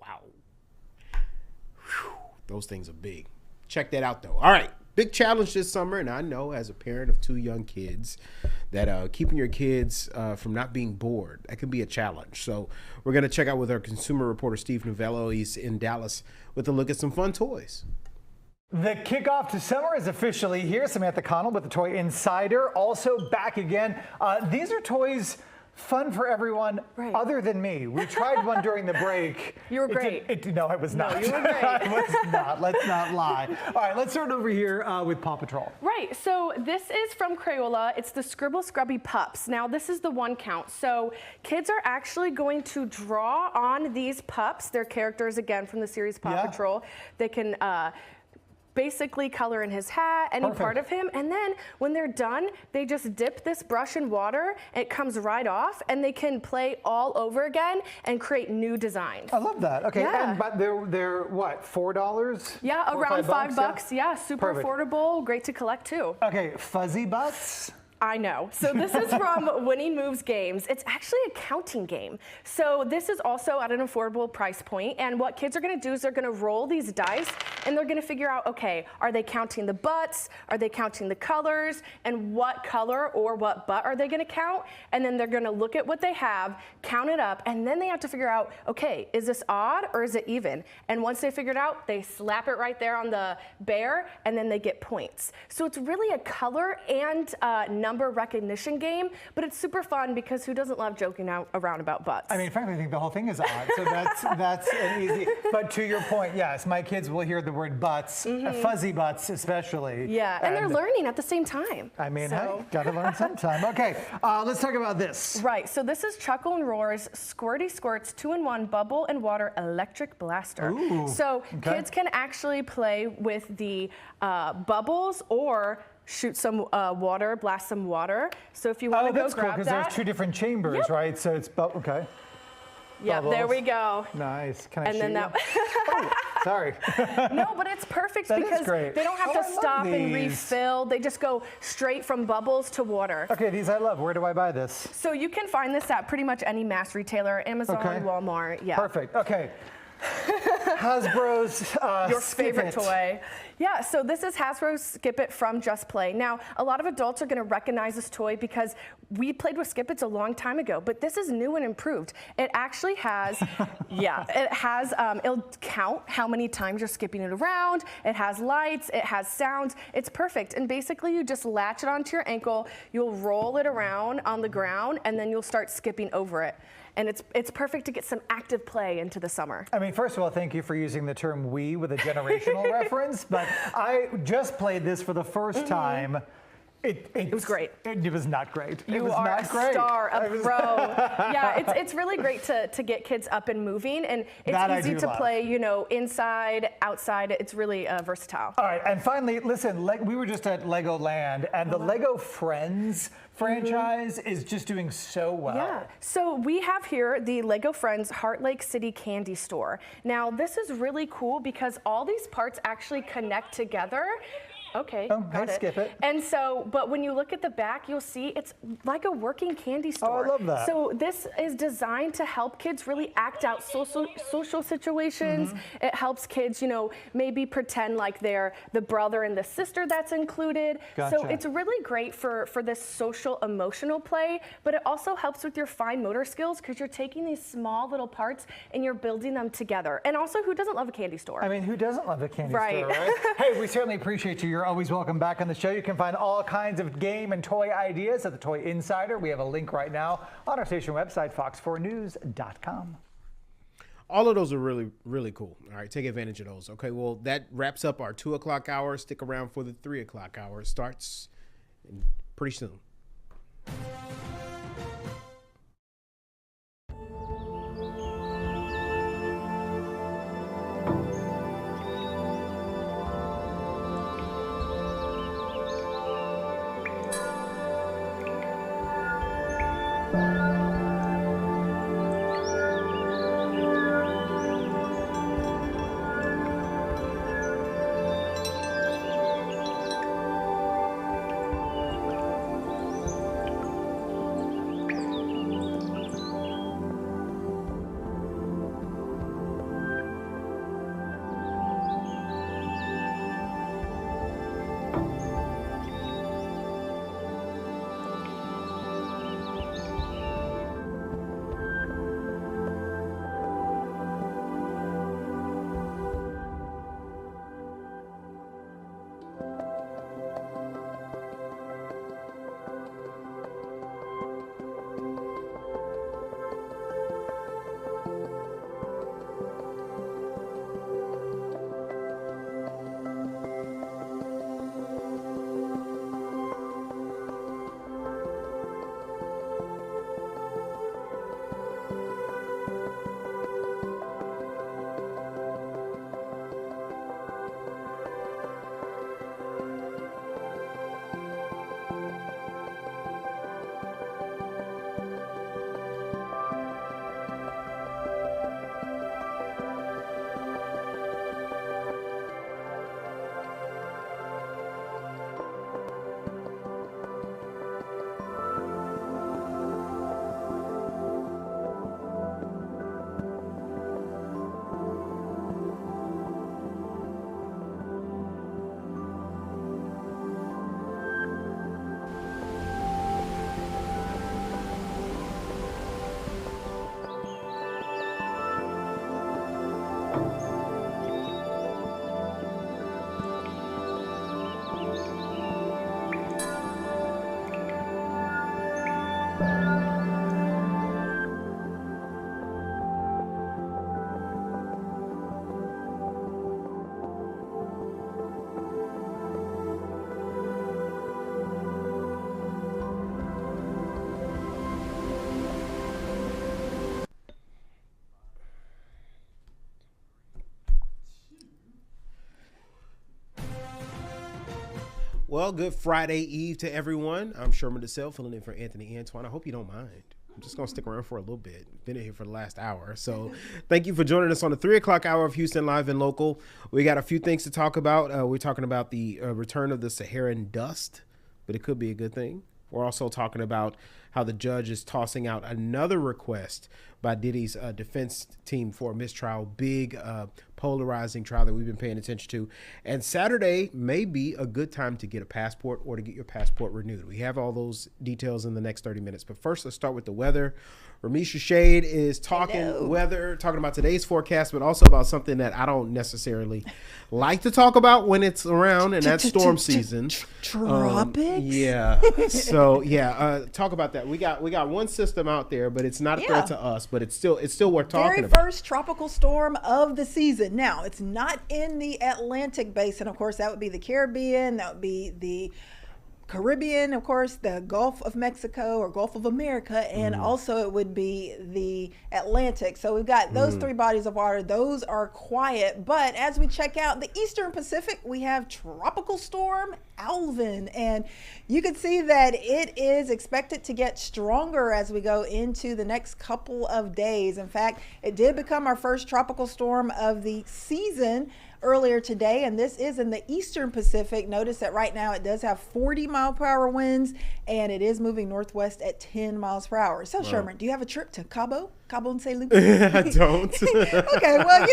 A: Wow. Whew, those things are big. Check that out, though. All right. Big challenge this summer, and I know as a parent of 2 young kids that keeping your kids from not being bored, that can be a challenge. So we're going to check out with our consumer reporter, Steve Novello. He's in Dallas with a look at some fun toys.
T: The kickoff to summer is officially here. Samantha Connell with the Toy Insider, also back again. These are toys fun for everyone other than me. We tried one during the break.
U: You were great.
T: No, I was not.
U: No, you were great.
T: I was not. Let's not lie. All right, let's start over here with Paw Patrol.
U: Right, so this is from Crayola. It's the Scribble Scrubby Pups. Now, this is the 1 count. So kids are actually going to draw on these pups. They're characters, again, from the series Paw Patrol. They can basically color in his hat, any part of him, and then when they're done, they just dip this brush in water, it comes right off, and they can play all over again and create new designs.
T: I love that. Okay,
U: yeah.
T: but they're what, $4?
U: Yeah, around $5. Yeah, super affordable, great to collect too.
T: Okay, Fuzzy Butts.
U: I know. So this is from Winning Moves Games. It's actually a counting game. So this is also at an affordable price point. And what kids are going to do is they're going to roll these dice and they're going to figure out, okay, are they counting the butts? Are they counting the colors? And what color or what butt are they going to count? And then they're going to look at what they have, count it up, and then they have to figure out, okay, is this odd or is it even? And once they figure it out, they slap it right there on the bear and then they get points. So it's really a color and number recognition game, but it's super fun because who doesn't love joking around about butts?
T: I mean, frankly, I think the whole thing is odd, so that's an easy. But to your point, yes, my kids will hear the word butts, fuzzy butts especially.
U: Yeah, and they're learning at the same time.
T: I mean, hey, gotta learn sometime. Okay, let's talk about this.
U: Right, so this is Chuckle and Roar's Squirty Squirts 2-in-1 Bubble and Water Electric Blaster.
T: Ooh,
U: so kids can actually play with the bubbles or shoot some water, blast some water. So if you want to go grab
T: because there's 2 different chambers, right? So it's okay.
U: Yeah, there we go.
T: Nice. Can I
U: and
T: shoot
U: then
T: you?
U: that.
T: Oh, sorry.
U: No, but it's perfect
T: That is
U: because
T: great.
U: they don't have
T: Oh,
U: to
T: I love
U: stop and
T: these.
U: refill. They just go straight from bubbles to water.
T: Okay, these I love. Where do I buy this?
U: So you can find this at pretty much any mass retailer, Amazon,
T: Okay.
U: Walmart. Yeah.
T: Perfect. Okay. Hasbro's
U: Your
T: Skip
U: favorite
T: It.
U: toy. Yeah, so this is Hasbro's Skip It from Just Play. Now, a lot of adults are going to recognize this toy because we played with Skip It's a long time ago, but this is new and improved. It actually has, it'll count how many times you're skipping it around. It has lights, it has sounds. It's perfect. And basically, you just latch it onto your ankle, you'll roll it around on the ground, and then you'll start skipping over it. And it's perfect to get some active play into the summer.
T: I mean, first of all, thank you for using the term "we" with a generational reference, but I just played this for the first time. It was
U: great.
T: It was not great.
U: You
T: it was
U: are
T: not
U: a
T: great.
U: star, a pro. Yeah, it's really great to get kids up and moving, and it's
T: That I
U: easy
T: do
U: to
T: love.
U: play, inside, outside. It's really versatile.
T: All right, and finally, listen, we were just at Legoland, and the Lego Friends franchise is just doing so well.
U: Yeah, so we have here the Lego Friends Heart Lake City Candy Store. Now, this is really cool because all these parts actually connect together. Okay, got it.
T: Skip it.
U: And so, but when you look at the back, you'll see it's like a working candy store.
T: Oh, I love that.
U: So this is designed to help kids really act out social situations. It helps kids, maybe pretend like they're the brother and the sister that's included. So
T: Gotcha.
U: it's really great for this social emotional play, but it also helps with your fine motor skills because you're taking these small little parts and you're building them together. And also, who doesn't love a candy store?
T: I mean, who doesn't love a candy
U: Right.
T: store, right? Hey, we certainly appreciate you. You're always welcome back on the show. You can find all kinds of game and toy ideas at the Toy Insider. We have a link right now on our station website, fox4news.com.
A: All of those are really, really cool. All right, take advantage of those. Okay, well, that wraps up our 2 o'clock hour. Stick around for the 3 o'clock hour. It starts pretty soon. Well, good Friday Eve to everyone. I'm Sherman DeSalle, filling in for Anthony Antoine. I hope you don't mind. I'm just going to stick around for a little bit. Been in here for the last hour. So thank you for joining us on the 3 o'clock hour of Houston Live and Local. We got a few things to talk about. We're talking about the return of the Saharan dust, but it could be a good thing. We're also talking about how the judge is tossing out another request by Diddy's defense team for a mistrial, big polarizing trial that we've been paying attention to. And Saturday may be a good time to get a passport or to get your passport renewed. We have all those details in the next 30 minutes. But first, let's start with the weather. Ramisha Shade is talking weather, talking about today's forecast, but also about something that I don't necessarily like to talk about when it's around, and that's storm season.
B: Tropics?
A: Yeah. So, talk about that. We got one system out there, but it's not a threat to us, but it's still worth talking about.
B: Very first tropical storm of the season. Now, it's not in the Atlantic basin. Of course, that would be the Caribbean. That would be the Caribbean, of course, the Gulf of Mexico or Gulf of America, and also it would be the Atlantic. So we've got those three bodies of water. Those are quiet. But as we check out the Eastern Pacific, we have Tropical Storm Alvin. And you can see that it is expected to get stronger as we go into the next couple of days. In fact, it did become our first tropical storm of the season earlier today, and this is in the Eastern Pacific. Notice that right now it does have 40-mile-per-hour winds, and it is moving northwest at 10 miles per hour. So, Sherman, do you have a trip to Cabo and St. Lucas?
A: I don't.
B: Okay, well,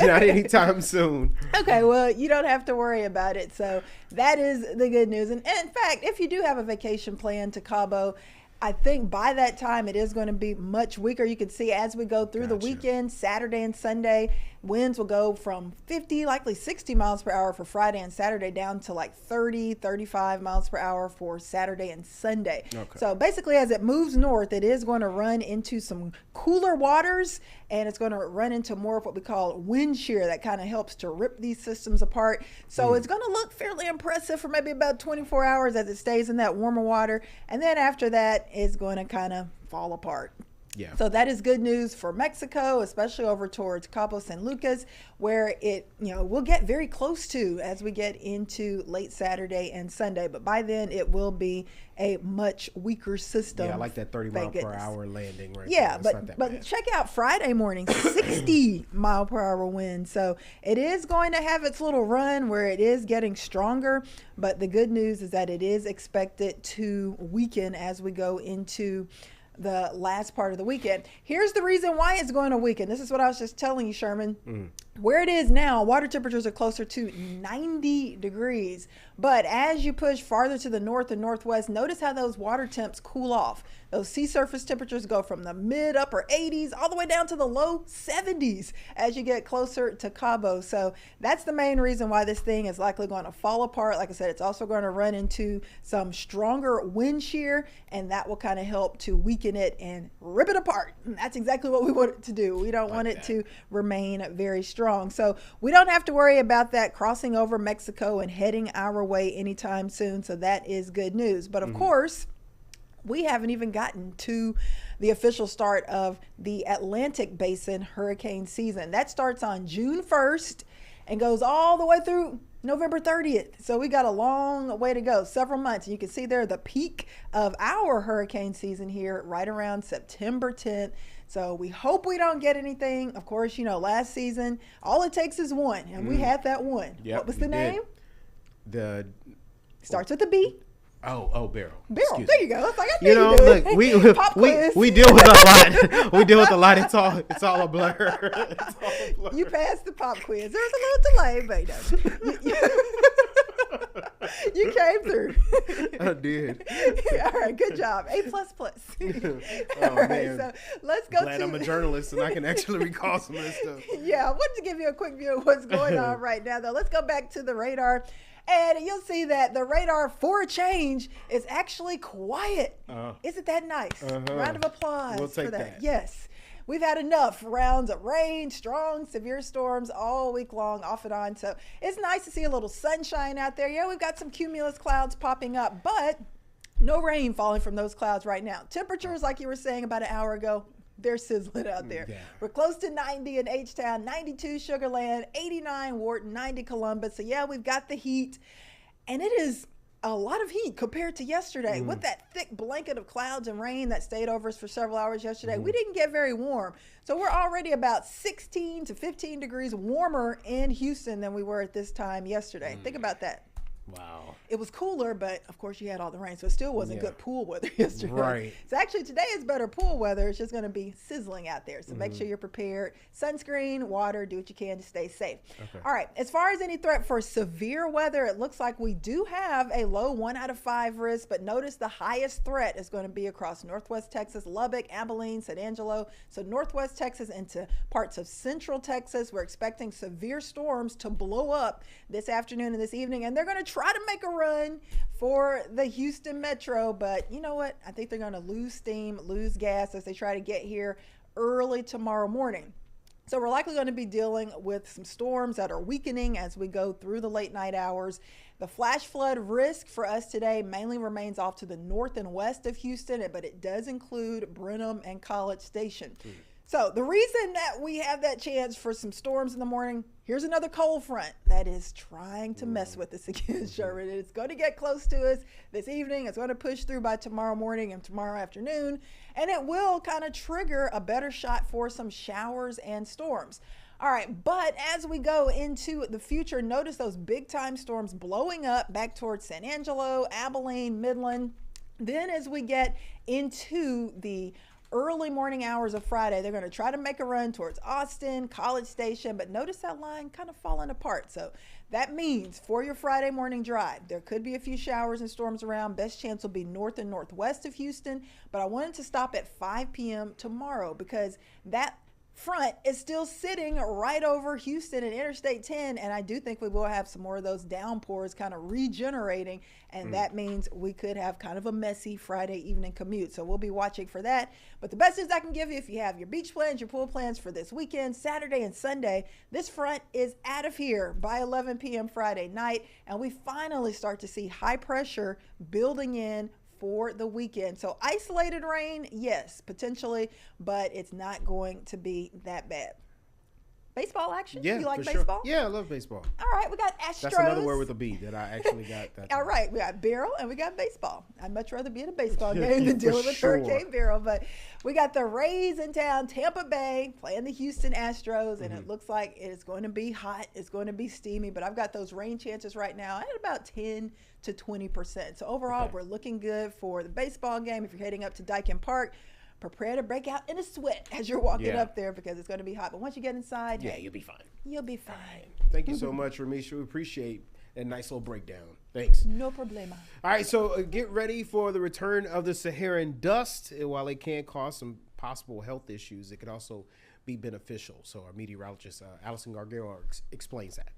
A: not anytime soon.
B: Okay, well, you don't have to worry about it. So that is the good news. And in fact, if you do have a vacation plan to Cabo, I think by that time it is going to be much weaker. You can see as we go through the weekend, Saturday and Sunday, winds will go from 50, likely 60 miles per hour for Friday and Saturday down to like 30, 35 miles per hour for Saturday and Sunday. Okay. So basically as it moves north, it is going to run into some cooler waters, and it's going to run into more of what we call wind shear that kind of helps to rip these systems apart. So it's going to look fairly impressive for maybe about 24 hours as it stays in that warmer water. And then after that, it's going to kind of fall apart.
A: Yeah.
B: So that is good news for Mexico, especially over towards Cabo San Lucas, where it, will get very close to as we get into late Saturday and Sunday. But by then, it will be a much weaker system.
A: Yeah, I like that 30-mile-per-hour landing right
B: there.
A: Yeah,
B: but check out Friday morning, 60-mile-per-hour wind. So it is going to have its little run where it is getting stronger. But the good news is that it is expected to weaken as we go into the last part of the weekend. Here's the reason why it's going to weaken. This is what I was just telling you, Sherman. Where it is now, water temperatures are closer to 90 degrees. But as you push farther to the north and northwest, notice how those water temps cool off. Those sea surface temperatures go from the mid upper 80s all the way down to the low 70s as you get closer to Cabo. So that's the main reason why this thing is likely going to fall apart. Like I said, it's also going to run into some stronger wind shear, and that will kind of help to weaken it and rip it apart. And that's exactly what we want it to do. We don't want it to remain very strong. So we don't have to worry about that crossing over Mexico and heading our way anytime soon. So that is good news. But of course, we haven't even gotten to the official start of the Atlantic Basin hurricane season. That starts on June 1st and goes all the way through November 30th. So we got a long way to go, several months. And you can see there the peak of our hurricane season here right around September 10th. So we hope we don't get anything. Of course, last season, all it takes is one, and we had that one.
A: Yep,
B: what was the name? Starts with a B.
A: Oh, Beryl.
B: Beryl. There you go. It's like I knew
A: look,
B: Pop quiz.
A: we deal with a lot. We deal with a lot. It's all a blur.
B: You passed the pop quiz. There was a little delay, but you came through.
A: I did.
B: All right, good job. A++.
A: Oh,
B: all right,
A: man.
B: so let's go.
A: Glad I'm a journalist and I can actually recall some of this stuff.
B: Yeah, I wanted to give you a quick view of what's going on right now, though. Let's go back to the radar. And you'll see that the radar, for a change, is actually quiet. Isn't that nice? Round of applause
A: for
B: that. Yes. We've had enough rounds of rain, strong, severe storms all week long, off and on. So it's nice to see a little sunshine out there. Yeah, we've got some cumulus clouds popping up, but no rain falling from those clouds right now. Temperatures, like you were saying about an hour ago, they're sizzling out there. Yeah. We're close to 90 in H-Town, 92 Sugar Land, 89 Wharton, 90 Columbus. So yeah, we've got the heat, and it is a lot of heat compared to yesterday. With that thick blanket of clouds and rain that stayed over us for several hours yesterday, we didn't get very warm. So we're already about 16 to 15 degrees warmer in Houston than we were at this time yesterday. Think about that.
A: Wow.
B: It was cooler, but of course you had all the rain, so it still wasn't good pool weather yesterday.
A: Right.
B: So actually today is better pool weather. It's just going to be sizzling out there. So make sure you're prepared. Sunscreen, water, do what you can to stay safe.
A: Okay.
B: All right. As far as any threat for severe weather, it looks like we do have a low 1 out of 5 risk, but notice the highest threat is going to be across Northwest Texas, Lubbock, Abilene, San Angelo. So Northwest Texas into parts of Central Texas. We're expecting severe storms to blow up this afternoon and this evening, and they're going to try to make a run for the Houston metro, but you know what? I think they're going to lose steam, lose gas as they try to get here early tomorrow morning. So we're likely going to be dealing with some storms that are weakening as we go through the late night hours. The flash flood risk for us today mainly remains off to the north and west of Houston, but it does include Brenham and College Station. So the reason that we have that chance for some storms in the morning, here's another cold front that is trying to mess with us again, Sherman. It's going to get close to us this evening. It's going to push through by tomorrow morning and tomorrow afternoon, and it will kind of trigger a better shot for some showers and storms. All right, but as we go into the future, notice those big time storms blowing up back towards San Angelo, Abilene, Midland. Then as we get into the early morning hours of Friday, they're going to try to make a run towards Austin, College Station, but notice that line kind of falling apart. So that means for your Friday morning drive, there could be a few showers and storms around. Best chance will be north and northwest of Houston, but I wanted to stop at 5 p.m. tomorrow because that front is still sitting right over Houston and Interstate 10, and I do think we will have some more of those downpours kind of regenerating, and that means we could have kind of a messy Friday evening commute. So we'll be watching for that. But the best news I can give you, if you have your beach plans, your pool plans for this weekend, Saturday and Sunday, this front is out of here by 11 p.m. Friday night, and we finally start to see high pressure building in for the weekend. So isolated rain, yes, potentially, but it's not going to be that bad. Baseball action?
A: Yeah,
B: you like
A: for
B: baseball?
A: Sure. Yeah, I love baseball.
B: All right, we got Astros.
A: That's another word with a B that I actually got. That
B: All right, we got Beryl and we got baseball. I'd much rather be in a baseball game than dealing with Hurricane Beryl, but we got the Rays in town, Tampa Bay, playing the Houston Astros, and it looks like it's going to be hot. It's going to be steamy, but I've got those rain chances right now at about 10 to 20%. So overall, we're looking good for the baseball game. If you're heading up to Dyken Park, prepare to break out in a sweat as you're walking up there because it's going to be hot. But once you get inside, hey,
A: you'll be fine.
B: You'll be fine.
A: Thank you so much, Ramisha. We appreciate a nice little breakdown. Thanks.
B: No problema.
A: All right, so get ready for the return of the Saharan dust. While it can cause some possible health issues, it could also be beneficial. So our meteorologist, Allison Gargaro, explains that.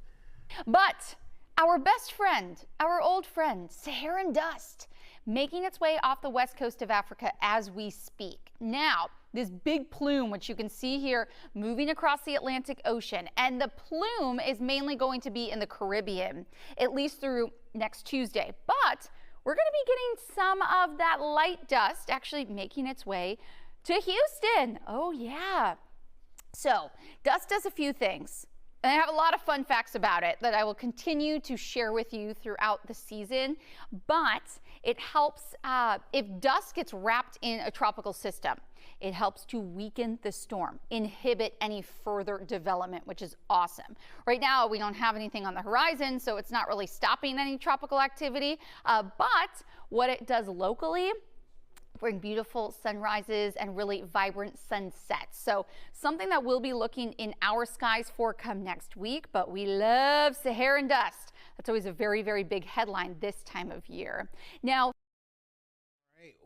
C: But our best friend, our old friend, Saharan dust, making its way off the west coast of Africa as we speak. Now, this big plume, which you can see here, moving across the Atlantic Ocean, and the plume is mainly going to be in the Caribbean, at least through next Tuesday. But we're going to be getting some of that light dust actually making its way to Houston. Oh, yeah. So, dust does a few things. And I have a lot of fun facts about it that I will continue to share with you throughout the season, but it helps if dust gets wrapped in a tropical system. It helps to weaken the storm, inhibit any further development, which is awesome. Right now, we don't have anything on the horizon, so it's not really stopping any tropical activity, but what it does locally, bring beautiful sunrises and really vibrant sunsets. So something that we'll be looking in our skies for come next week, but we love Saharan dust. That's always a very, very big headline this time of year. Now,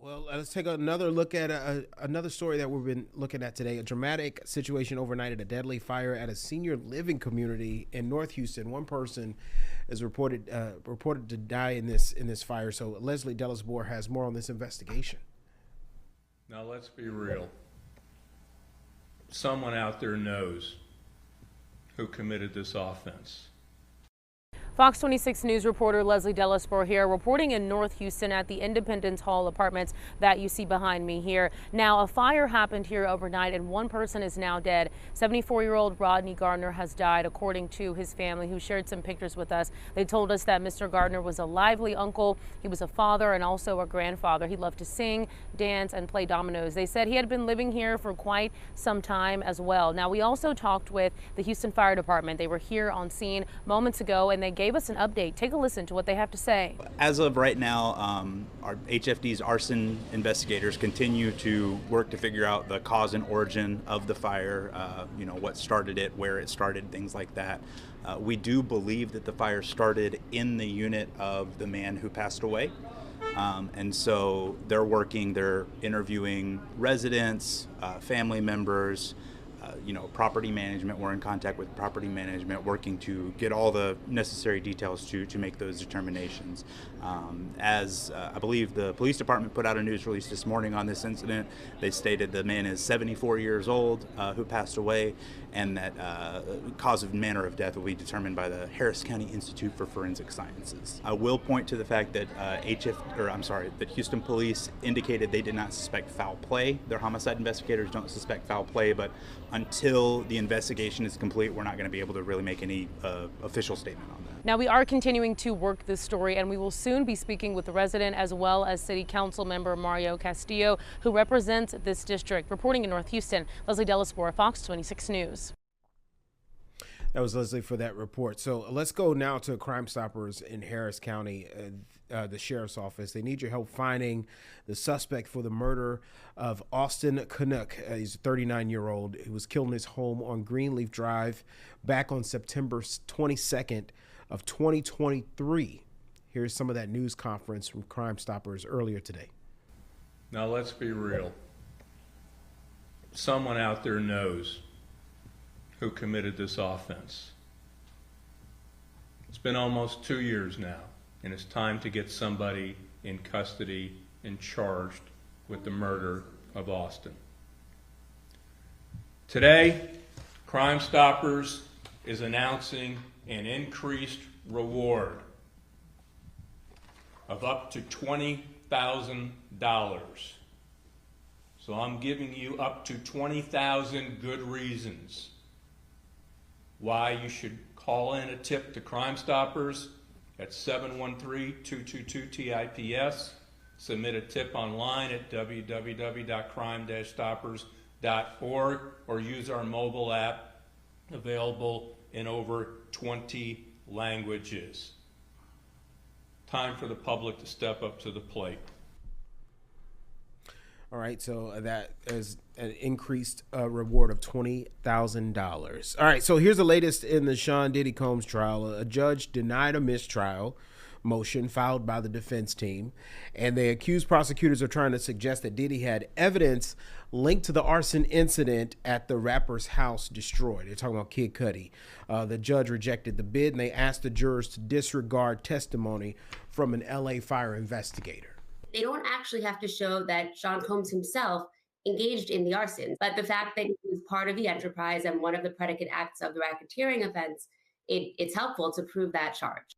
A: well, let's take another look at another story that we've been looking at today. A dramatic situation overnight at a deadly fire at a senior living community in North Houston. One person is reported to die in this fire. So Leslie Dellisbour has more on this investigation.
V: Now let's be real. Someone out there knows who committed this offense.
D: Fox 26 News reporter Leslie Delaspore here, reporting in North Houston at the Independence Hall apartments that you see behind me here. Now, a fire happened here overnight and one person is now dead. 74-year-old Rodney Gardner has died, according to his family, who shared some pictures with us. They told us that Mr. Gardner was a lively uncle. He was a father and also a grandfather. He loved to sing, dance, and play dominoes. They said he had been living here for quite some time as well. Now, we also talked with the Houston Fire Department. They were here on scene moments ago and they gave us an update. Take a listen to what they have to say.
E: As of right now, our HFD's arson investigators continue to work to figure out the cause and origin of the fire, what started it, where it started, things like that. We do believe that the fire started in the unit of the man who passed away. And so they're interviewing residents, family members, property management. We're in contact with property management, working to get all the necessary details to make those determinations. As I believe the police department put out a news release this morning on this incident, they stated the man is 74 years old who passed away, and that cause of manner of death will be determined by the Harris County Institute for Forensic Sciences. I will point to the fact that that Houston Police indicated they did not suspect foul play. Their homicide investigators don't suspect foul play, but until the investigation is complete, we're not going to be able to really make any official statement on that.
D: Now, we are continuing to work this story, and we will soon be speaking with the resident as well as City Council member Mario Castillo, who represents this district. Reporting in North Houston, Leslie Delaspore, Fox 26 News.
A: That was Leslie for that report. So let's go now to Crime Stoppers in Harris County, the sheriff's office. They need your help finding the suspect for the murder of Austin Canuck. He's a 39-year-old who was killed in his home on Greenleaf Drive back on September 22nd of 2023. Here's some of that news conference from Crime Stoppers earlier today.
V: Now let's be real. Someone out there knows who committed this offense. It's been almost 2 years now, and it's time to get somebody in custody and charged with the murder of Austin. Today, Crime Stoppers is announcing an increased reward of up to $20,000. So I'm giving you up to 20,000 good reasons why you should call in a tip to Crime Stoppers at 713-222-TIPS. Submit a tip online at www.crime-stoppers.org or use our mobile app, available in over 20 languages. Time for the public to step up to the plate.
A: All right, so that is an increased reward of $20,000. All right, so here's the latest in the Sean Diddy Combs trial. A judge denied a mistrial motion filed by the defense team, and they accused prosecutors of trying to suggest that Diddy had evidence linked to the arson incident at the rapper's house destroyed. They're talking about Kid Cudi. The judge rejected the bid, and they asked the jurors to disregard testimony from an LA fire investigator.
W: They don't actually have to show that Sean Combs himself engaged in the arson, but the fact that he was part of the enterprise and one of the predicate acts of the racketeering offense, it's helpful to prove that charge.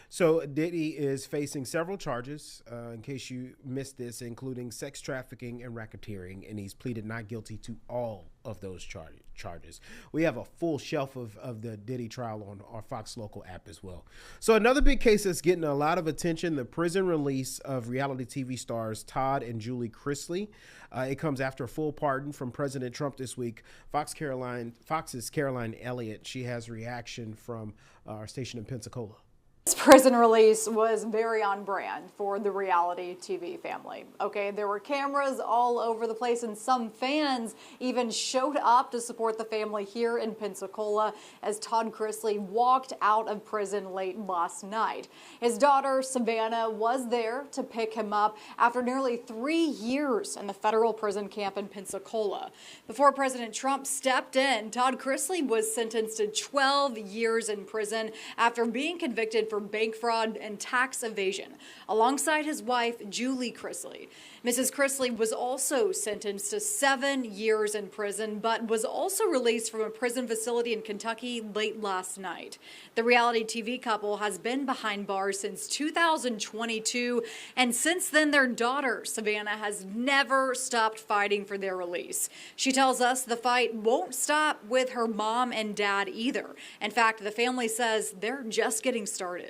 A: So Diddy is facing several charges, in case you missed this, including sex trafficking and racketeering, and he's pleaded not guilty to all of those charges. We have a full shelf of the Diddy trial on our Fox Local app as well. So another big case that's getting a lot of attention, the prison release of reality TV stars Todd and Julie Chrisley. It comes after a full pardon from President Trump this week. Fox's Caroline Elliott, she has reaction from our station in Pensacola.
X: This prison release was very on brand for the reality TV family. Okay, there were cameras all over the place, and some fans even showed up to support the family here in Pensacola as Todd Chrisley walked out of prison late last night. His daughter, Savannah, was there to pick him up after nearly 3 years in the federal prison camp in Pensacola. Before President Trump stepped in, Todd Chrisley was sentenced to 12 years in prison after being convicted for for bank fraud and tax evasion, alongside his wife, Julie Chrisley. Mrs. Chrisley was also sentenced to 7 years in prison, but was also released from a prison facility in Kentucky late last night. The reality TV couple has been behind bars since 2022, and since then their daughter, Savannah, has never stopped fighting for their release. She tells us the fight won't stop with her mom and dad either. In fact, the family says they're just getting started.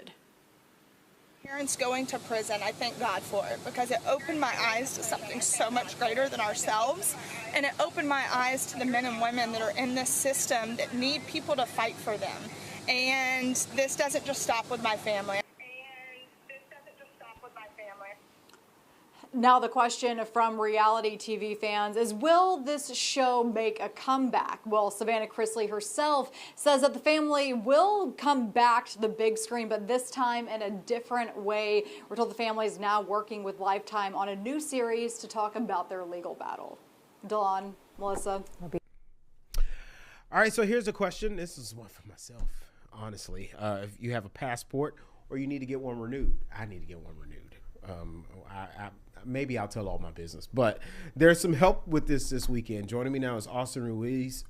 G: Parents going to prison, I thank God for it, because it opened my eyes to something so much greater than ourselves, and it opened my eyes to the men and women that are in this system that need people to fight for them. And this doesn't just stop with my family.
X: Now the question from reality TV fans is, will this show make a comeback? Well, Savannah Chrisley herself says that the family will come back to the big screen, but this time in a different way. We're told the family is now working with Lifetime on a new series to talk about their legal battle. Delon, Melissa.
A: All right, so here's a question. This is one for myself, honestly. If you have a passport or you need to get one renewed, I need to get one renewed. Maybe I'll tell all my business, but there's some help with this weekend. Joining me now is Austin Ruiz.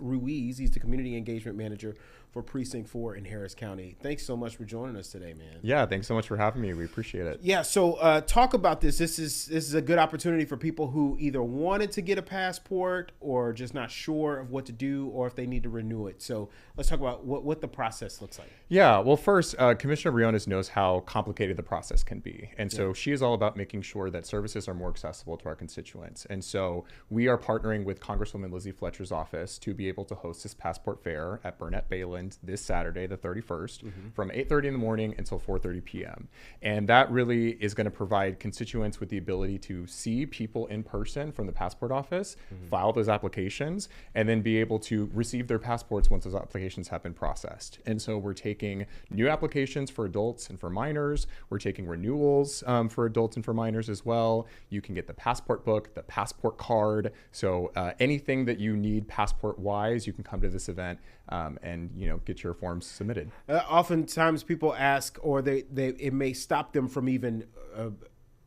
A: He's the Community Engagement Manager for Precinct 4 in Harris County. Thanks so much for joining us today, man.
H: Yeah, thanks so much for having me. We appreciate it.
A: Yeah, so talk about this. This is a good opportunity for people who either wanted to get a passport or just not sure of what to do or if they need to renew it. So let's talk about what the process looks like.
H: Yeah, well, first, Commissioner Briones knows how complicated the process can be. And so she is all about making sure that services are more accessible to our constituents. And so we are partnering with Congresswoman Lizzie Fletcher's office to be able to host this passport fair at Burnett Bayland this Saturday, the 31st, from 8:30 in the morning until 4:30 p.m. And that really is going to provide constituents with the ability to see people in person from the passport office, file those applications, and then be able to receive their passports once those applications have been processed. And so we're taking new applications for adults and for minors. We're taking renewals for adults and for minors as well. You can get the passport book, the passport card. So anything that you need passport-wise, you can come to this event and get your forms submitted.
A: Oftentimes people ask, or it may stop them from even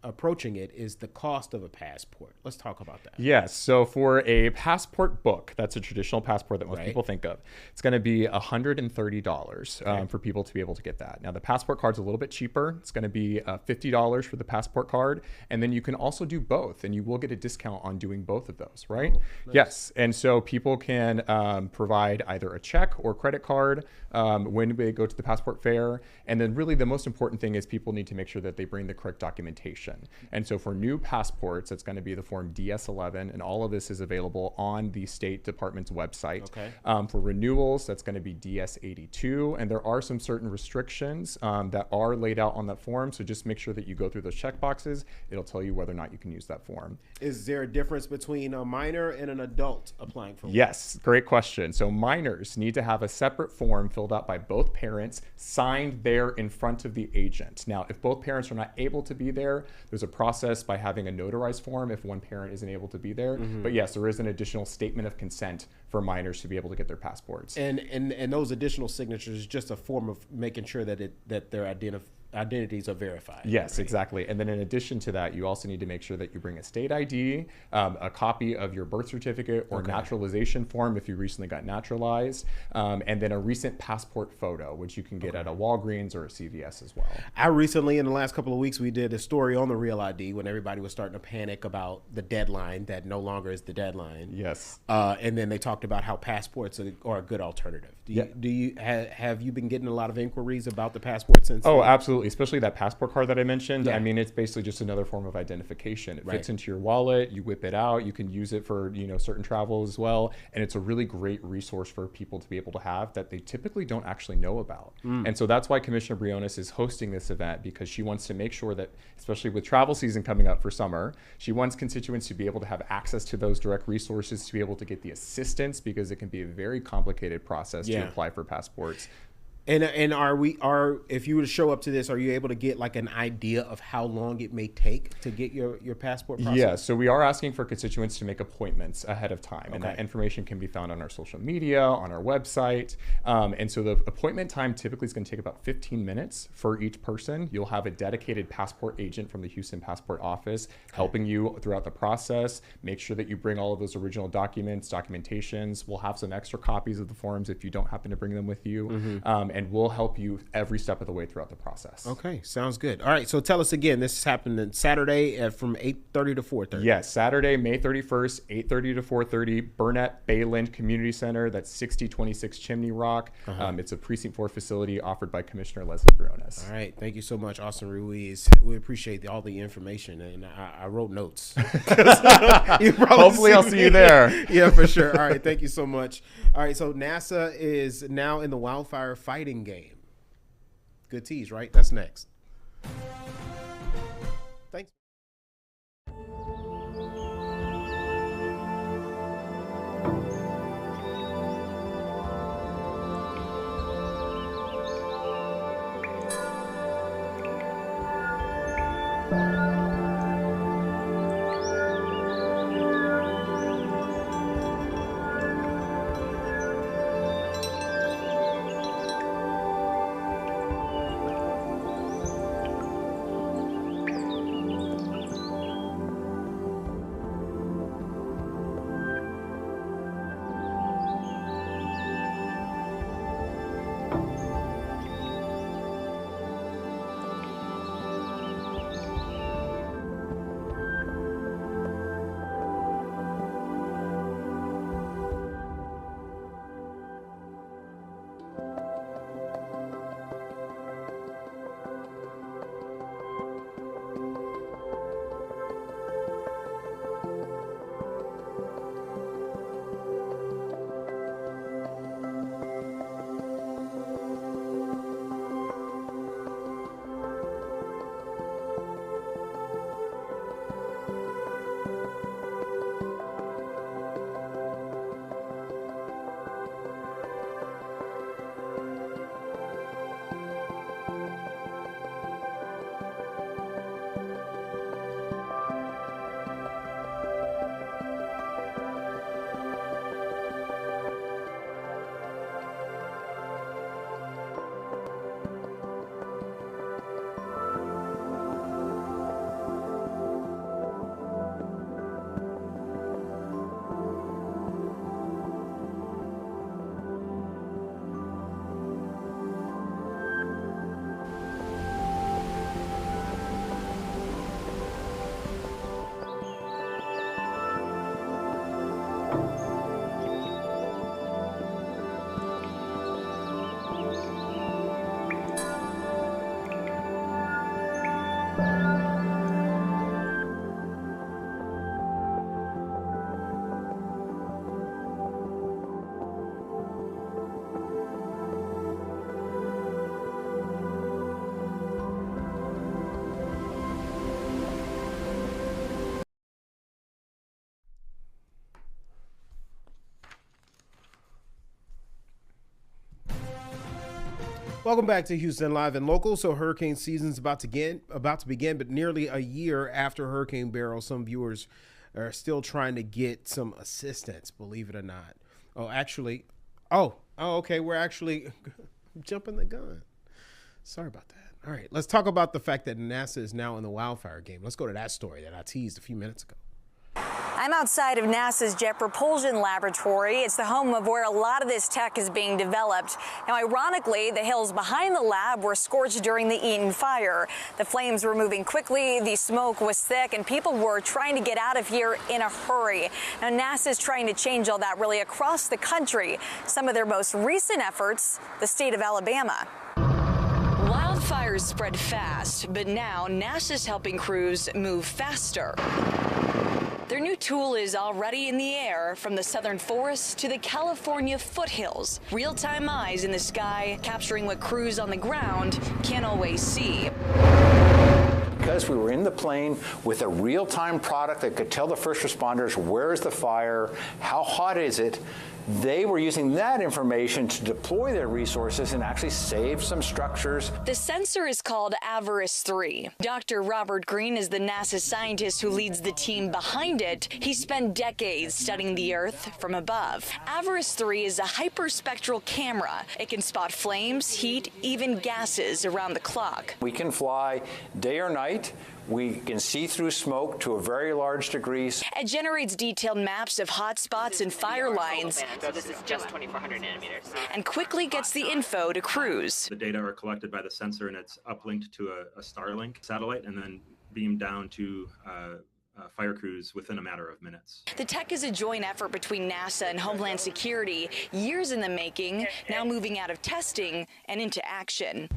A: approaching it, is the cost of a passport. Let's talk about that.
H: Yes. So for a passport book, that's a traditional passport that most people think of. It's going to be $130 for people to be able to get that. Now, the passport card's a little bit cheaper. It's going to be $50 for the passport card. And then you can also do both, and you will get a discount on doing both of those, right? Oh, nice. Yes. And so people can provide either a check or credit card when they go to the passport fair. And then really the most important thing is people need to make sure that they bring the correct documentation. And so for new passports, it's going to be the form DS11, and all of this is available on the State Department's website. For renewals, that's going to be DS82, and there are some certain restrictions that are laid out on that form, so just make sure that you go through those check boxes. It'll tell you whether or not you can use that form.
A: Is there a difference between a minor and an adult applying for one?
H: Yes, great question. So minors need to have a separate form filled out by both parents, signed there in front of the agent. Now, if both parents are not able to be there, there's a process by having a notarized form if one parent isn't able to be there. But yes, there is an additional statement of consent for minors to be able to get their passports.
A: And those additional signatures is just a form of making sure that their identities are verified.
H: Yes, exactly. And then in addition to that, you also need to make sure that you bring a state ID, a copy of your birth certificate or naturalization form if you recently got naturalized, and then a recent passport photo, which you can get at a Walgreens or a CVS as well.
A: I recently, in the last couple of weeks, we did a story on the Real ID when everybody was starting to panic about the deadline that no longer is the deadline.
H: Yes.
A: And then they talked about how passports are a good alternative. Have you been getting a lot of inquiries about the passport since?
H: Oh, absolutely. Especially that passport card that I mentioned. I mean, it's basically just another form of identification. It fits into your wallet. You whip it out. You can use it for certain travel as well. And it's a really great resource for people to be able to have that they typically don't actually know about. And so that's why Commissioner Briones is hosting this event, because she wants to make sure that, especially with travel season coming up for summer, she wants constituents to be able to have access to those direct resources, to be able to get the assistance, because it can be a very complicated process to apply for passports.
A: And if you were to show up to this, are you able to get like an idea of how long it may take to get your passport processed?
H: Yeah, so we are asking for constituents to make appointments ahead of time, and that information can be found on our social media, on our website. And so the appointment time typically is going to take about 15 minutes for each person. You'll have a dedicated passport agent from the Houston Passport Office helping you throughout the process. Make sure that you bring all of those original documentations. We'll have some extra copies of the forms if you don't happen to bring them with you. And we'll help you every step of the way throughout the process.
A: Okay, sounds good. All right, so tell us again, this is happening Saturday from 8:30 to 4:30.
H: Yes, Saturday, May 31st, 8:30 to 4:30, Burnett Bayland Community Center. That's 6026 Chimney Rock. It's a Precinct 4 facility offered by Commissioner Leslie Briones.
A: All right, thank you so much, Austin Ruiz. We appreciate all the information, and I wrote notes.
H: Hopefully I'll see you there.
A: Yeah, for sure. All right, thank you so much. All right, so NASA is now in the wildfire fighting game. Good tease, right? That's next. Thanks. Welcome back to Houston Live and Local. So hurricane season's about to begin, but nearly a year after Hurricane Beryl, some viewers are still trying to get some assistance, believe it or not. Okay, we're actually jumping the gun. Sorry about that. All right, let's talk about the fact that NASA is now in the wildfire game. Let's go to that story that I teased a few minutes ago.
I: I'm outside of NASA's Jet Propulsion Laboratory. It's the home of where a lot of this tech is being developed. Now, ironically, the hills behind the lab were scorched during the Eaton fire. The flames were moving quickly, the smoke was thick, and people were trying to get out of here in a hurry. Now, NASA is trying to change all that really across the country. Some of their most recent efforts, the state of Alabama. Wildfires spread fast, but now NASA's helping crews move faster. Their new tool is already in the air from the southern forests to the California foothills. Real-time eyes in the sky capturing what crews on the ground can't always see.
J: because we were in the plane with a real-time product that could tell the first responders where's the fire, how hot is it, they were using that information to deploy their resources and actually save some structures.
I: The sensor is called Avarice 3. Dr. Robert Green is the NASA scientist who leads the team behind it. He spent decades studying the Earth from above. Avarice 3 is a hyperspectral camera. It can spot flames, heat, even gases around the clock.
J: We can fly day or night. We can see through smoke to a very large degree.
I: It generates detailed maps of hot spots and fire lines.
K: So this is just 2,400 nanometers.
I: And quickly gets the info to crews.
L: The data are collected by the sensor and it's uplinked to a Starlink satellite and then beamed down to fire crews within a matter of minutes.
I: The tech is a joint effort between NASA and Homeland Security, years in the making, now moving out of testing and into action.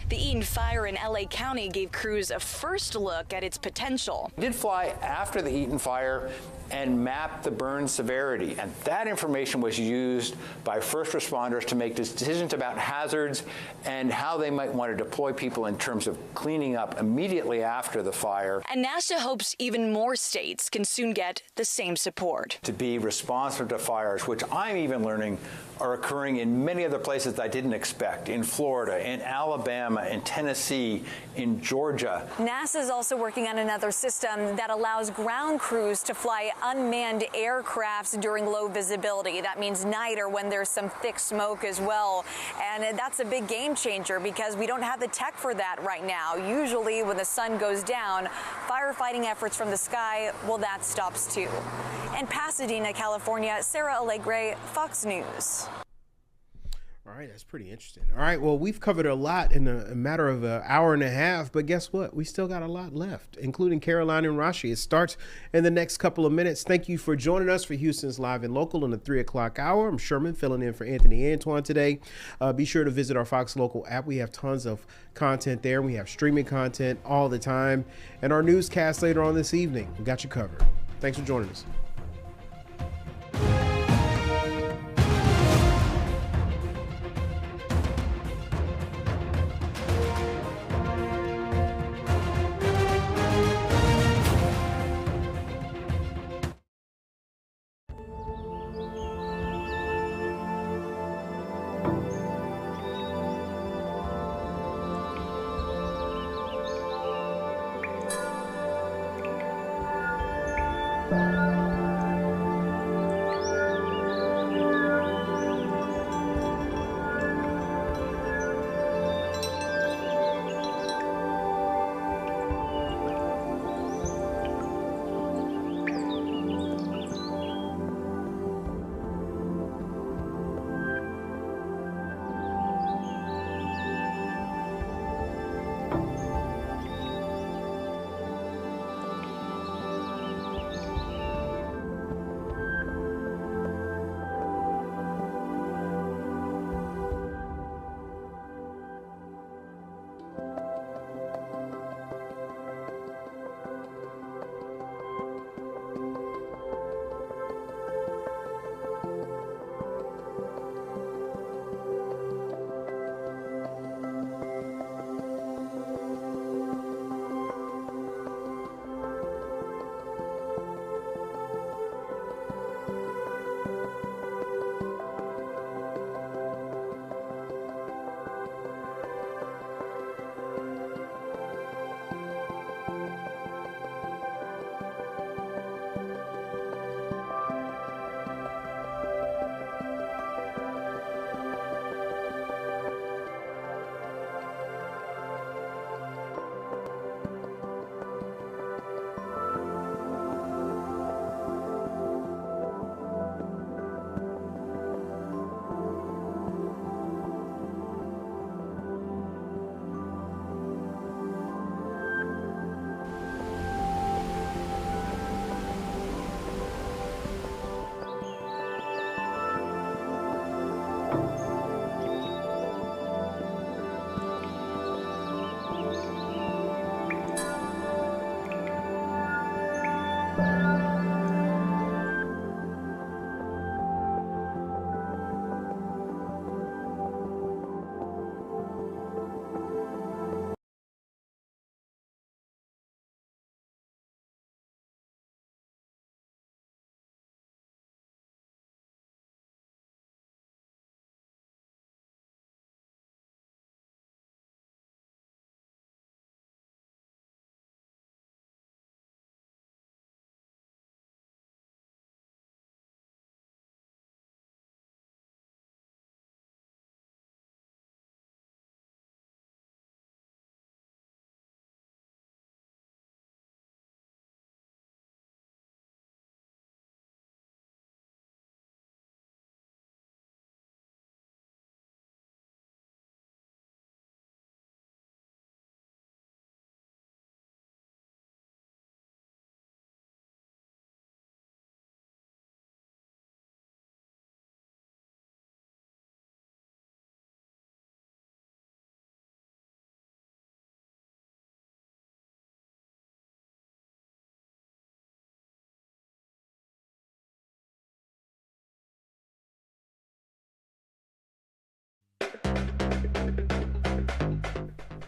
I: The Eaton fire in LA County gave crews a first look at its potential.
J: We did fly after the Eaton fire and map the burn severity, and that information was used by first responders to make decisions about hazards and how they might want to deploy people in terms of cleaning up immediately after the fire.
I: And NASA hopes even more states can soon get the same support.
J: To be responsive to fires, which I'm even learning are occurring in many other places that I didn't expect, in Florida, in Alabama, in Tennessee, in Georgia.
I: NASA is also working on another system that allows ground crews to fly unmanned aircrafts during low visibility. That means night or when there's some thick smoke as well. And that's a big game changer because we don't have the tech for that right now. Usually when the sun goes down, firefighting efforts from the sky, well, that stops too. In Pasadena, California, Sarah Allegre, Fox News.
A: All right, that's pretty interesting. All right, well, we've covered a lot in a matter of an hour and a half, but guess what? We still got a lot left, including Caroline and Rashi. It starts in the next couple of minutes. Thank you for joining us for Houston's Live and Local in the 3 o'clock hour. I'm Sherman, filling in for Anthony Antoine today. Be sure to visit our Fox Local app. We have tons of content there. We have streaming content all the time. And our newscast later on this evening. We got you covered. Thanks for joining us.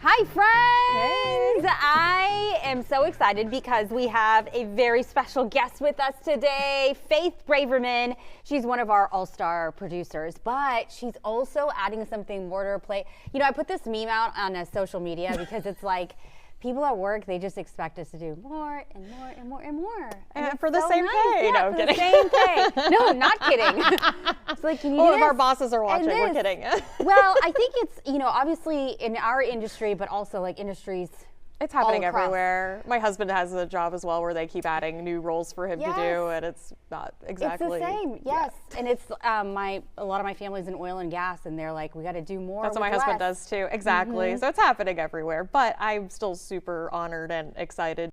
F: Hi, friends! Hey. I am so excited because we have a very special guest with us today, Faith Braverman. She's one of our all-star producers, but she's also adding something more to her plate. You know, I put this meme out on social media because it's like, people at work, they just expect us to do more and more and more and more.
M: And for the same pay.
F: Yeah,
M: No,
F: for
M: kidding.
F: the same pay. No, not kidding. It's like, can you
M: All
F: do
M: of
F: this?
M: our bosses are watching.
F: And
M: We're
F: this.
M: kidding.
F: Well, I think it's, you know, obviously in our industry, but also like industries.
M: It's happening
F: all across.
M: Everywhere. My husband has a job as well where they keep adding new roles for him to do, and it's not exactly.
F: It's the same, yes. Yeah. And it's a lot of my family's in oil and gas, and they're like, we got to do more.
M: That's what my husband does too. Exactly. So it's happening everywhere. But I'm still super honored and excited